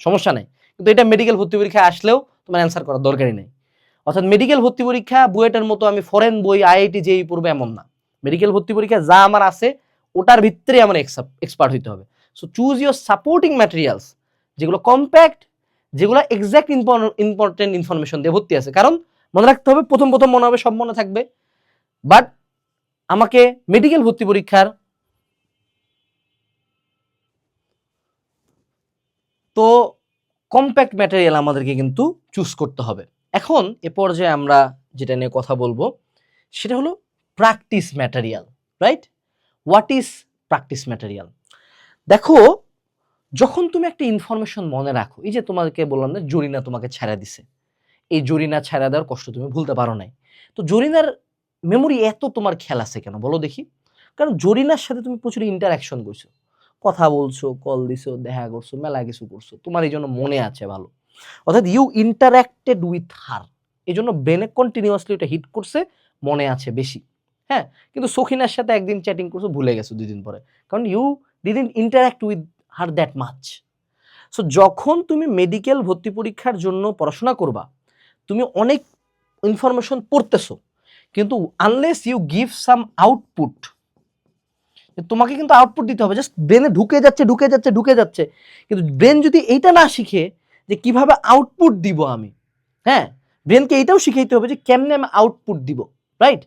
সমস্যা নেই। কিন্তু এটা মেডিকেল ভর্তি পরীক্ষায় আসলেও তোমার অ্যান্সার করার দরকারই নেই। অর্থাৎ মেডিকেল ভর্তি পরীক্ষা বুয়েটের মতো আমি ফরেন বই আইআইটি যেই পড়বে এমন না। মেডিকেল ভর্তি পরীক্ষা যা আমার আছে ওটার ভিতরে আমার এক্সপার্ট হইতে হবে। So choose your supporting materials, যেগুলো কম্প্যাক্ট, যেগুলো এক্সাক্ট ইম্পর্টেন্ট ইনফরমেশন দিয়ে ভর্তি আছে। কারণ মনে রাখতে হবে, প্রথম মনে হবে, সব মনে থাকবে, বাট আমাকে মেডিকেল ভর্তি পরীক্ষার তো কম্প্যাক্ট ম্যাটেরিয়াল আমাদেরকে কিন্তু চুজ করতে হবে। এখন এ পর্যায়ে আমরা যেটা নিয়ে কথা বলবো সেটা হলো practice material, right? What is practice material? দেখো, যখন তুমি একটা ইনফরমেশন মনে রাখো, এই যে তোমাকে বললাম না জরিনা তোমাকে ছাড়া দিছে, এই জরিনা ছাড়া দেওয়ার কষ্ট তুমি ভুলতে পারো নাই, তো জরিনার মেমোরি এত তোমার খেয়াল আছে কেন বলো দেখি? কারণ জরিনার সাথে তুমি প্রচুর ইন্টারাকশন করছো, কথা বলছো, কল দিছো, দেখা করছো, মেলা কিছু করছো, তোমার এই জন্য মনে আছে ভালো। অর্থাৎ ইউ ইন্টারাক্টেড উইথ হার, এই জন্য ব্রেনে কন্টিনিউয়াসলি এটা হিট করছে, মনে আছে বেশি। হ্যাঁ, কিন্তু সখিনার সাথে একদিন চ্যাটিং করছো, ভুলে গেছো 2 দিন পরে, কারণ you didn't interact with her that much. So যখন তুমি মেডিকেল ভর্তি পরীক্ষার জন্য পড়াশোনা করবা, তুমি অনেক ইনফরমেশন পড়তেছো, কিন্তু unless you give some output, তোমাকে কিন্তু আউটপুট দিতে হবে। জাস্ট ব্রেনে ঢুকে যাচ্ছে, কিন্তু ব্রেন যদি এইটা না শিখে যে কিভাবে আউটপুট দিব আমি, হ্যাঁ, ব্রেনকে এইটাও শিখাইতে হবে যে কেমনে আমি আউটপুট দিব, রাইট?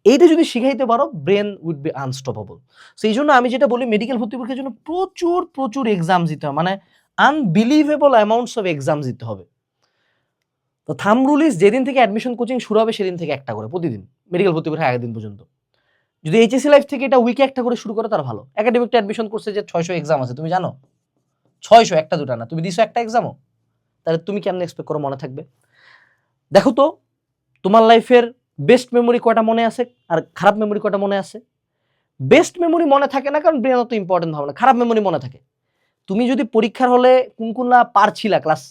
এইটা যদি শিখাইতে পারো, ব্রেন উইড বি আনস্টপেবল। সেই জন্য আমি যেটা বলি, মেডিকেল ভর্তি পরীক্ষার জন্য প্রচুর এক্সাম দিতে হবে, মানে আনবিলিভেবল অ্যামাউন্টস অফ এক্সাম দিতে হবে। তো থাম্ব রুল ইজ, যেদিন থেকে অ্যাডমিশন কোচিং শুরু হবে সেদিন থেকে একটা করে প্রতিদিন, মেডিকেল ভর্তি পরীক্ষার আগের দিন পর্যন্ত। যদি এইচএসসি লাইফ থেকে এটা উইকে একটা করে শুরু করো তার ভালো। একাডেমিকটা অ্যাডমিশন করছে যে 600 এক্সাম আছে, তুমি জানো? 600, একটা দুটা না, তুমি দিছো একটা এক্সামও, তাহলে তুমি কেমনে এক্সপেক্ট করো মনে থাকবে? দেখো তো, তোমার লাইফের বেস্ট মেমোরি কয়টা মনে আছে আর খারাপ মেমোরি কয়টা মনে আছে? বেস্ট মেমোরি মনে থাকে না, কারণ ব্রেন অত ইম্পর্টেন্ট হবে না। খারাপ মেমোরি মনে থাকে। তুমি যদি পরীক্ষার হলে কোনগুলা পারছিলা ক্লাস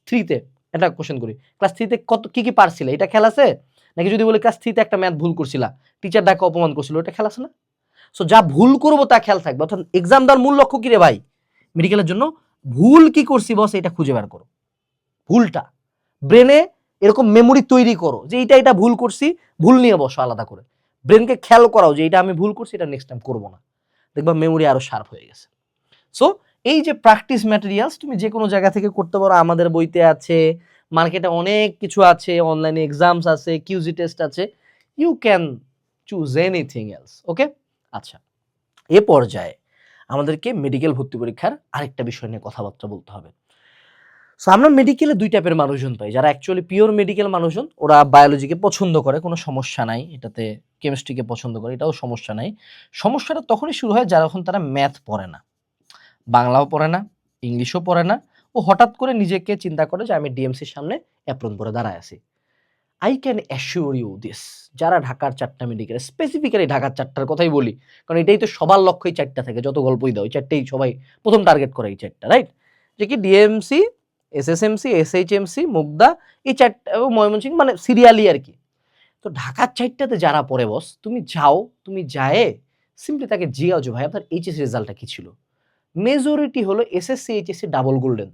3-তে, এটা কোশ্চেন করি, ক্লাস 3-তে কি পারছিলে, এটা খেয়াল আছে? নাকি যদি বলি ক্লাস 3-তে একটা ম্যাথ ভুল করছিলা, টিচার ডাকে অপমান করছিল, এটা খেয়াল আছে না? সো যা ভুল করবো তা খেয়াল থাকবে। অর্থাৎ এক্সাম দেওয়ার মূল লক্ষ্য কি রে ভাই মেডিকেলের জন্য? ভুল কি করছি বস, এটা খুঁজে বের করো, ভুলটা ব্রেনে এরকম মেমোরি তৈরি করো যে এটা ভুল করছি, ভুল নিয়ে বসো আলাদা করে, ব্রেনকে খেয়াল করাও যে এটা আমি ভুল করছি, এটা নেক্সট টাইম করবো না, দেখবা মেমোরি আরো শার্প হয়ে গেছে। সো এই যে প্র্যাকটিস ম্যাটেরিয়ালস তুমি যে কোনো জায়গা থেকে করতে পারো, আমাদের বইতে আছে, মার্কেটে অনেক কিছু আছে, অনলাইনে এক্সামস আছে, কিউজি টেস্ট আছে, you can choose anything else. Okay, আচ্ছা, এ পর্যায়ে আমাদেরকে মেডিকেল ভর্তি পরীক্ষার আরেকটা বিষয় নিয়ে কথাবার্তা বলতে হবে। সো আমরা মেডিকেলে দুই টাইপের মানুষজন পাই, যারা অ্যাকচুয়ালি পিওর মেডিকেল মানুষজন, ওরা বায়োলজিকে পছন্দ করে, কোনো সমস্যা নাই এটাতে, কেমিস্ট্রিকে পছন্দ করে, এটাও সমস্যা নাই। সমস্যাটা তখনই শুরু হয় যখন তারা ম্যাথ পড়ে না, বাংলাও পড়ে না, ইংলিশও পড়ে না, ও হঠাৎ করে নিজেকে চিন্তা করে যে আমি ডিএমসির সামনে অ্যাপ্রন পরে দাঁড়ায় আছি। I can assure you this, যারা ঢাকার 4টা মেডিকেল, স্পেসিফিক্যালি ঢাকার 4টার কথাই বলি, কারণ এটাই তো সবার লক্ষ্যই 4টা থাকে, যত গল্পই দাও 4টাই সবাই প্রথম টার্গেট করে, এই 4টা, রাইট? যে কি ডিএমসি, এসএসএমসি, এসএইচএমসি, মুগদা, এই 4টা এবং ময়মনসিংহ, মানে সিরিয়ালি আর কি। তো ঢাকার 4টাতে যারা পড়ে বস, তুমি যাও, তুমি যায় সিম্পলি তাকে জিজ্ঞাও যে ভাই আপনার এইচএস রেজাল্টটা কি ছিল। মেজরিটি হলো SSC HSC double golden,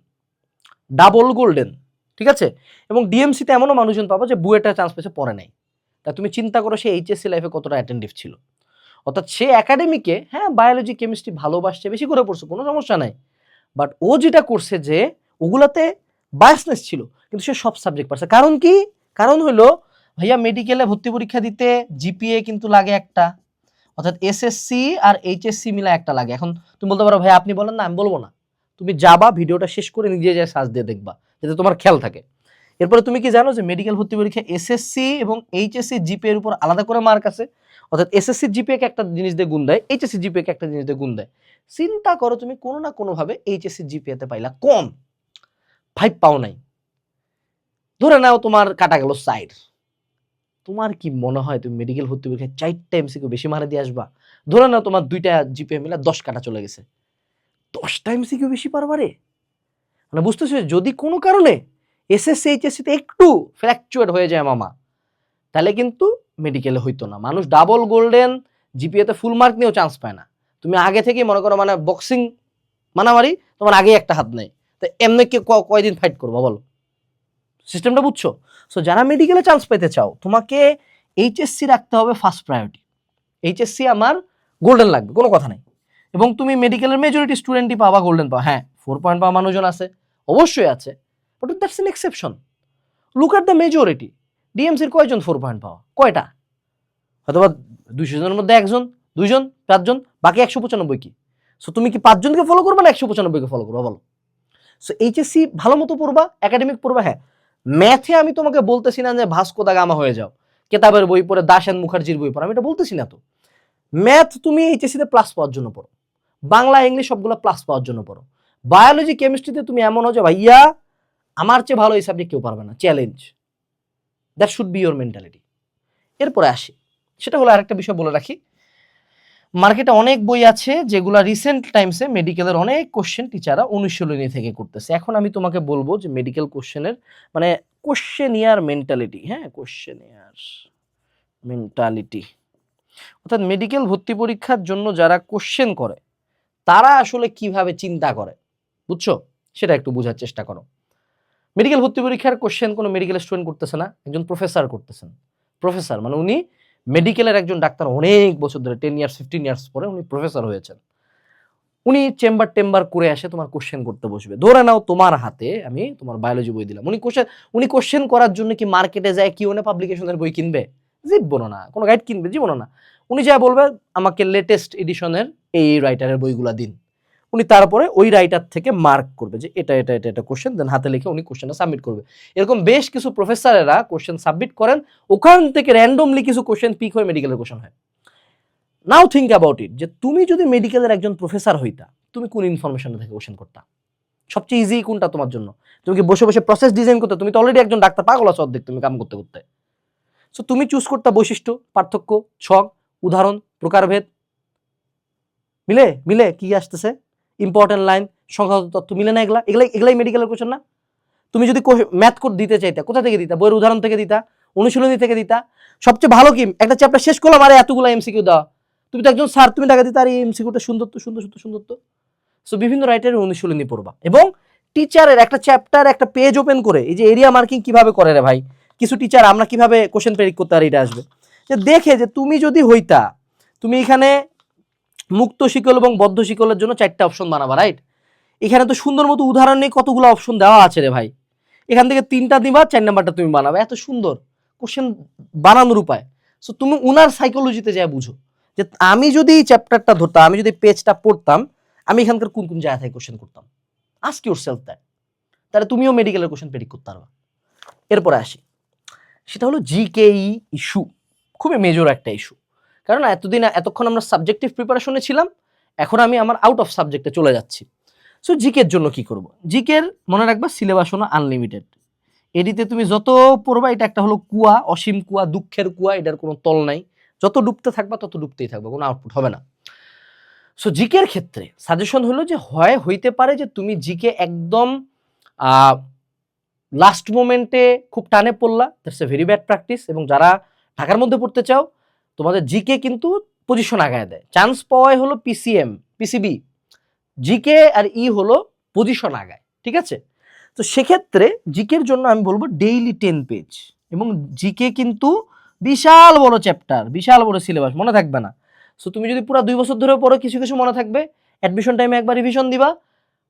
double golden, ঠিক আছে? এবং ডিএমসিতে এমনও মানুষজন পাবো যে বুয়েটা চান্স পেয়েছে, পড়ে নাই। তা তুমি চিন্তা করো সে এইচএসসি লাইফে কতটা অ্যাটেন্টিভ ছিল। অর্থাৎ সে একাডেমিকে, হ্যাঁ বায়োলজি কেমিস্ট্রি ভালোবাসছে, বেশি করে পড়ছে, কোনো সমস্যা নাই, বাট ও যেটা করছে যে ওগুলাতে বায়াসনেস ছিল, কিন্তু সে সব সাবজেক্ট পারছে। কারণ কি? কারণ হলো ভাইয়া মেডিকেলে ভর্তি পরীক্ষা দিতে জিপিএ কিন্তু লাগে একটা, অর্থাৎ এসএসসি আর এইচএসসি মিলা একটা লাগে। এখন তুমি বলতে পারো ভাই আপনি বলেন না, আমি বলবো না, তুমি যাবা ভিডিওটা শেষ করে নিজে যায় সার্চ দিয়ে দেখবা, যাতে তোমার খেয়াল থাকে। এরপরে তুমি কি জানো যে মেডিকেল ভর্তি পরীক্ষা এসএসসি এবং এইচএসসি জিপিএ এর উপর আলাদা করে মার্ক আছে, অর্থাৎ এসএসসি জিপিএ কে একটা জিনিস দিয়ে গুণ দেয়, এইচএসসি জিপিএ কে একটা জিনিস দিয়ে গুণ দেয়। চিন্তা করো তুমি কোনো না কোনো ভাবে এইচএসসি জিপিএ তে পাইলা কম, 5 পাও নাই, ধরে নাও তোমার কাটা গেল 4, তোমার কি মনে হয় তুমি মেডিকেল ভর্তি পরীক্ষায় 4টা এমসিকিউ বেশি মারে দিয়ে আসবা? ধরে নাও তোমার 2টা জিপিএ মিলে 10 কাটা চলে গেছে, 10টা এমসিকিউ বেশি পারবারে? মানে বুঝতেছো, যদি কোনো কারণে এসএসসি এইচএসসি তে একটু ফ্র্যাকচুয়েট হয়ে যায় মামা, তাহলে কিন্তু মেডিকেলে হইতো না। মানুষ ডাবল গোল্ডেন জিপিএ তে ফুল মার্ক নিয়েও চান্স পায় না। তুমি আগে থেকেই মনে করো, মানে বক্সিং মারামারি, তোমার আগেই একটা হাত নেই, তো এমনি কে কয়দিন ফাইট করবো বলো? সিস্টেমটা বুঝছো? সো যারা মেডিকেলে চান্স পেতে চাও, তোমাকে এইচএসসি রাখতে হবে ফার্স্ট প্রায়োরিটি। এইচএসসি আমার গোল্ডেন লাগবে, কোনো কথা নাই। এবং তুমি মেডিকেলের মেজরিটি স্টুডেন্টই পাবা গোল্ডেন পাওয়া, হ্যাঁ 4 পয়েন্ট পাওয়া মানুষজন আছে, অবশ্যই আছে, but that's an exception. Look at the majority. ডিএমসির কয়জন 4 পয়েন্ট পাওয়া? কয়টা? হয়তোবা 200 জনের মধ্যে 1জন, 2জন, 5জন, বাকি 195 কি? সো তুমি কি 5 জনকে ফলো করবে না 195 কে ফলো করবা বলো? সো এইচএসসি ভালো মতো পড়বা, একাডেমিক পড়বা, হ্যাঁ ম্যাথে আমি তোমাকে বলতেছি না যে ভাস্কো দা গামা হয়ে যাও, কেতাবের বই পড়ে, দাশেন মুখার্জির বই পড়ো, আমি এটা বলতেছি না তো। ম্যাথ তুমি এইচএসসিতে প্লাস পাওয়ার জন্য পড়ো, বাংলা ইংলিশ সবগুলো প্লাস পাওয়ার জন্য পড়ো। বায়োলজি কেমিস্ট্রিতে তুমি এমন হও যে ভাইয়া আমার চেয়ে ভালো এই সাবজেক্ট কেউ পারবে না, challenge. That should be your mentality. এরপরে আসি, সেটা হলো আরেকটা বিষয় বলে রাখি, মার্কেটে অনেক বই আছে যেগুলা রিসেন্ট টাইমসে মেডিকেলের অনেক কোশ্চেন টিচাররা অনুশীলনী থেকে করতেছে। এখন আমি তোমাকে বলবো যে মেডিকেল কোশ্চেনের মানে কোশ্চেনিয়ার মেন্টালিটি, হ্যাঁ কোশ্চেনিয়ার মেন্টালিটি, অর্থাৎ মেডিকেল ভর্তি পরীক্ষার জন্য যারা কোশ্চেন করে তারা আসলে কিভাবে চিন্তা করে, বুঝছো? সেটা একটু বোঝার চেষ্টা করো। মেডিকেল ভর্তি পরীক্ষার কোশ্চেন কোনো মেডিকেল স্টুডেন্ট করতেছে না, একজন প্রফেসর করতেছেন। প্রফেসর মানে উনি মেডিকেলের একজন ডাক্তার, অনেক বছর ধরে 10 ইয়ার্স 15 ইয়ার্স পরে উনি প্রফেসর হয়েছেন। উনি চেম্বার টেম্বার করে আসে তোমার কোশ্চেন করতে বসবে। ধরে নাও তোমার হাতে আমি তোমার বায়োলজি বই দিলাম, উনি কোশ্চেন করার জন্য কি মার্কেটে যায় কিউএনএ পাবলিকেশনের বই কিনবে? জীবন না, কোনো গাইড কিনবে? জীবন না। উনি যা বলবে আমাকে লেটেস্ট এডিশনের এই রাইটারের বইগুলা দিন, উনি তারপরে ওই রাইটার থেকে মার্ক করবে যে এটা এটা এটা এটা কোশ্চেন, দেন হাতে লিখে উনি কোশ্চেনটা সাবমিট করবে। এরকম বেশ কিছু প্রফেসরেরা কোশ্চেন সাবমিট করেন, ওখান থেকে র্যান্ডমলি কিছু কোশ্চেন পিক হয়ে মেডিকেলের কোশ্চেন হয়। নাও থিঙ্ক অ্যাবাউট ইট, যে তুমি যদি মেডিকেলের একজন প্রফেসর হইতা, তুমি কোন ইনফরমেশনটা থেকে কোশ্চেন করতা? সবচেয়ে ইজি কোনটা তোমার জন্য? তুমি কি বসে বসে প্রসেস ডিজাইন করতে? তুমি তো অলরেডি একজন ডাক্তার, পাগল আছো অর্ধেক তুমি কাম করতে করতে। সো তুমি চুজ করতে বৈশিষ্ট্য, পার্থক্য, ছক, উদাহরণ, প্রকারভেদ, মিলে মিলে কি আসতেছে, ইম্পর্টেন্ট লাইন, সংখ্যাগত তথ্য মিলে না, এগুলাই মেডিকেলের কোশ্চেন না? তুমি যদি ম্যাথ কোড দিতে চাইতা, কোথা থেকে দিতা? বইয়ের উদাহরণ থেকে দিতা, অনুশীলনী থেকে দিতা। সবচেয়ে ভালো কি একটা চ্যাপ্টার শেষ করলাম আরে এতগুলো এমসিকিউ দাও, তুমি তো একজন স্যার, তুমি টাকা দিতে আর এই এমসিকিউটা সুন্দর তো, সুন্দর সুন্দর সুন্দর তো। সো বিভিন্ন রাইটারের অনুশীলনী পড়বা এবং টিচারের একটা চ্যাপ্টার একটা পেজ ওপেন করে এই যে এরিয়া মার্কিং কিভাবে করে রে ভাই, কিছু টিচার আমরা কিভাবে কোশ্চেন প্রেডিক্ট করতে পারি এটা আসবে, যে দেখে যে তুমি যদি হইতা, তুমি এখানে মুক্ত শিকল এবং বদ্ধ শিকলের জন্য 4টা অপশন বানাবা, রাইট? এখানে তো সুন্দর মতো উদাহরণ নেই, কতগুলো অপশন দেওয়া আছে রে ভাই, এখান থেকে 3টা দিবা, 4 নাম্বারটা তুমি বানাবে, এত সুন্দর কোশ্চেন বানানোর উপায়। সো তুমি উনার সাইকোলজিতে যায় বুঝো যে আমি যদি এই চ্যাপ্টারটা ধরতাম, আমি যদি পেজটা পড়তাম, আমি এখানকার কোন কোন জায়গা থেকে কোশ্চেন করতাম। আস্ক ইউরসেলফ দ্যাট, তাহলে তুমিও মেডিকেলের কোশ্চেন প্রেডিক্ট করতে পারবা। এরপরে আসি, সেটা হলো জিকেই ইস্যু, খুবই মেজর একটা ইস্যু। কারণ এতক্ষণ আমরা সাবজেক্টিভ প্রিপারেশনে ছিলাম, এখন আমি আমার আউট অফ সাবজেক্টে চলে যাচ্ছি। সো জিকের জন্য কি করব? জিকের মনে রাখবা সিলেবাস হলো আনলিমিটেড, এডিতে তুমি যত পড়বা এটা একটা হলো কুয়া, অসীম কুয়া, দুঃখের কুয়া, এটার কোনো তল নাই, যত ডুবতে থাকবা তত ডুবতেই থাকবা, কোনো আউটপুট হবে না। সো জিকের ক্ষেত্রে সাজেশন হলো যে হইতে পারে যে তুমি জিকে একদম লাস্ট মোমেন্টে খুব টানে পড়লা, that's a very bad practice. এবং যারা ঢাকার মধ্যে পড়তে চাও, তোমাদের জিকে কিন্তু পজিশন আগায় দেয়, চান্স পাওয়াই হলো পিসিবি, জিকে আর হলো পজিশন আগায়, ঠিক আছে? তো সেক্ষেত্রে জিকের জন্য আমি বলবো ডেইলি 10 পেজ, এবং জিকে কিন্তু বিশাল বড় চ্যাপ্টার, বিশাল বড় সিলেবাস, মনে থাকবে না। সো তুমি যদি পুরো 2 বছর ধরে পড়ো, কিছু কিছু মনে থাকবে, অ্যাডমিশন টাইমে একবার রিভিশন দিবা,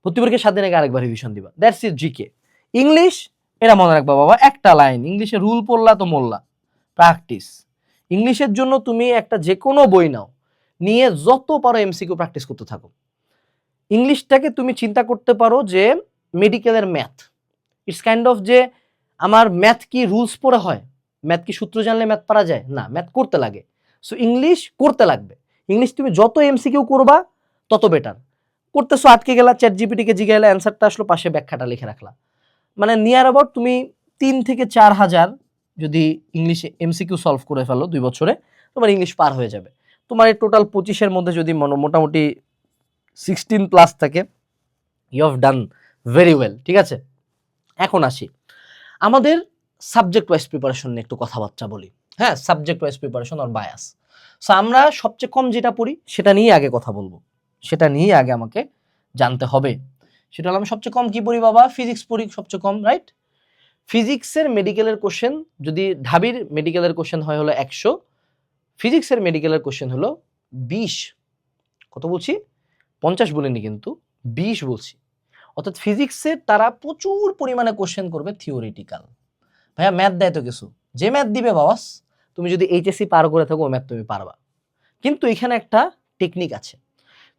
ভর্তি পরীক্ষার 7 দিন আগে আরেকবার রিভিশন দিবা, দ্যাটস ইট জিকে। ইংলিশ, এটা মনে রাখবা বাবা, একটা লাইন, ইংলিশে রুল পড়লা তো মোল্লা, প্র্যাকটিস। ইংলিশের জন্য তুমি একটা যে কোনো বই নাও, নিয়ে যত পারো এমসিকিউ প্র্যাকটিস করতে থাকো। ইংলিশটাকে তুমি চিন্তা করতে পারো যে মেডিকেলের ম্যাথ, ইটস কাইন্ড অফ যে আমার ম্যাথ কি রুলস পড়ে হয়, ম্যাথ কি সূত্র জানলে ম্যাথ পারা যায় না, ম্যাথ করতে লাগে। সো ইংলিশ করতে লাগবে, ইংলিশ তুমি যত এমসিকিউ করবা তত বেটার। করতেছো, আটকে গেলা, চ্যাট জিপিটিকে জিজ্ঞাসা, অ্যান্সারটা আসলো, পাশে ব্যাখ্যাটা লিখে রাখলা, মানে নিয়ার অ্যাবাউট তুমি 3 থেকে 4 হাজার যদি ইংলিশে এমসিকিউ সলভ করে ফেলো 2 বছরে, তোমার ইংলিশ পার হয়ে যাবে। তোমার এই টোটাল 25-এর মধ্যে যদি মোটামুটি 16 প্লাস থাকে, you have done very well, ঠিক আছে? এখন আসি আমাদের সাবজেক্ট ওয়াইজ প্রিপারেশন নিয়ে একটু কথাবার্তা বলি। হ্যাঁ, সাবজেক্ট ওয়াইজ প্রিপারেশন আর বায়াস। সো আমরা সবচেয়ে কম যেটা পড়ি সেটা নিয়ে আগে কথা বলবো, সেটা নিয়ে আগে আমাকে জানতে হবে। সেটা হলো আমি সবচেয়ে কম কি পড়ি বাবা? ফিজিক্স পড়ি সবচেয়ে কম, রাইট? ফিজিক্সের মেডিকেলের কোশ্চেন, যদি ঢাবির মেডিকেলের কোশ্চেন হয় হলো 100, ফিজিক্সের মেডিকেলের কোশ্চেন হলো 20। কত বলছি? 50 বলিনি কিন্তু, 20 বলছি। অর্থাৎ ফিজিক্সে তারা প্রচুর পরিমাণে কোশ্চেন করবে থিওরিটিক্যাল। ভাইয়া ম্যাথ দেয় তো কিছু, যে ম্যাথ দিবে বাবাস, তুমি যদি এইচএসসি পার করে থাকো ম্যাথ তুমি পারবা। কিন্তু এখানে একটা টেকনিক আছে।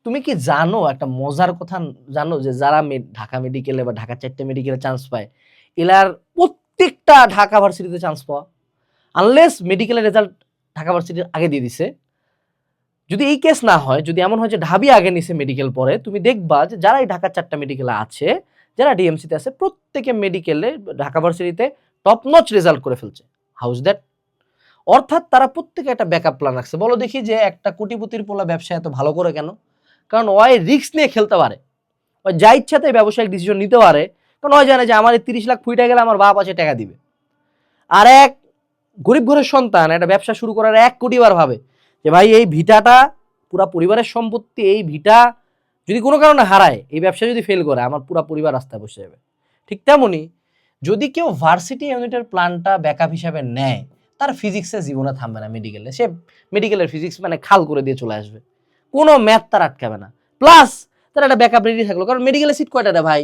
তুমি কি জানো, একটা মজার কথা জানো, যে যারা ঢাকা মেডিকেলে বা ঢাকা 4টে মেডিকেলে চান্স পায়, এলার প্রত্যেকটা ঢাকা ভার্সিটিতে চান্স পাওয়া, আনলেস মেডিকেলের রেজাল্ট ঢাকা ভার্সিটির আগে দিয়ে দিছে। যদি এই কেস না হয়, যদি এমন হয় যে ঢাবি আগে নিছে মেডিকেল পরে, তুমি দেখবা যে যারা এই ঢাকার 4টা মেডিকেলে আছে, যারা ডিএমসিতে আছে, প্রত্যেকে মেডিকেলে ঢাকা ভার্সিটিতে টপ নচ রেজাল্ট করে ফেলছে। House that? অর্থাৎ তারা প্রত্যেকে একটা ব্যাকআপ প্ল্যান রাখছে। বলো দেখি যে একটা কোটিপতির পোলা ব্যবসা এত ভালো করে কেন? কারণ ওই রিস্ক নিয়ে খেলতে পারে, ওই যা ইচ্ছাতে ব্যবসায়িক ডিসিশন নিতে পারে, কারণ ওই জানে যে আমার 30 লাখ ফুইটা গেলে আমার বাপ আছে টাকা দিবে। আর এক গরিব ঘরের সন্তান একটা ব্যবসা শুরু করার 1 কোটি বার ভাবে যে ভাই এই ভিটাটা পুরা পরিবারের সম্পত্তি, এই ভিটা যদি কোনো কারণে হারায়, এই ব্যবসা যদি ফেল করে, আমার পুরা পরিবার রাস্তায় বসে যাবে। ঠিক তেমনই যদি কেউ ভার্সিটি ইউনিটের প্ল্যানটা ব্যাকআপ হিসাবে নেয়, তার ফিজিক্সে জীবনে থামবে না মেডিকেলে, সে মেডিকেলের ফিজিক্স মানে খাল করে দিয়ে চলে আসবে, কোনো ম্যাথ তার আটকাবে না। প্লাস তার একটা ব্যাকআপ রেডি থাকলো, কারণ মেডিকেলের সিট কয়টা রে ভাই?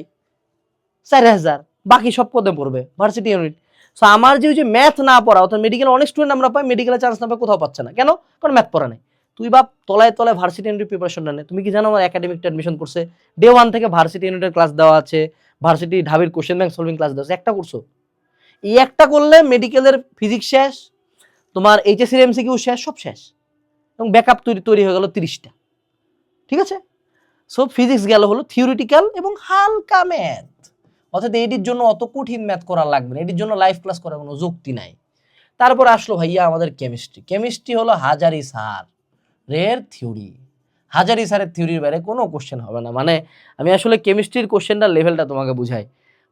4000, বাকি সব পদে পড়বে ভার্সিটি ইউনিট। সো আমার যে ম্যাথ না পড়া, অর্থাৎ মেডিকেল অনেক স্টুডেন্ট আমরা পাই, মেডিকেলে চান্স না পাই কোথাও পাচ্ছে না কেন? কারণ ম্যাথ পড়া নেই। তুই বাপ তলায় তলায় ভার্সিটি ইউনিট প্রিপারেশনটা নেই। তুমি কি জানো আমার একাডেমিকটা অ্যাডমিশন করছে, ডে 1 থেকে ভার্সিটি ইউনিটের ক্লাস দেওয়া আছে, ভার্সিটি ঢাবির কোশ্চেন ব্যাংক সলভিং ক্লাস দেওয়া আছে, একটা করছো। এই একটা করলে মেডিকেলের ফিজিক্স শেষ, তোমার এইচএসসির এমসিকিউ শেষ, সব শেষ, এবং ব্যাকআপ তৈরি হয়ে গেল 30টা। ঠিক আছে? সো ফিজিক্স গেল হলো থিওরিটিক্যাল এবং হালকা ম্যাথ, অর্থাৎ এটির জন্য অত কঠিন ম্যাথ করা লাগবে না, এটির জন্য লাইভ ক্লাস করার কোনো যুক্তি নাই। তারপর আসলো ভাইয়া আমাদের কেমিস্ট্রি হলো হাজারি স্যারের থিওরি। হাজারি স্যারের থিওরির বাইরে কোনো কোশ্চেন হবে না। মানে আমি আসলে কেমিস্ট্রির কোশ্চেনটার লেভেলটা তোমাকে বুঝাই।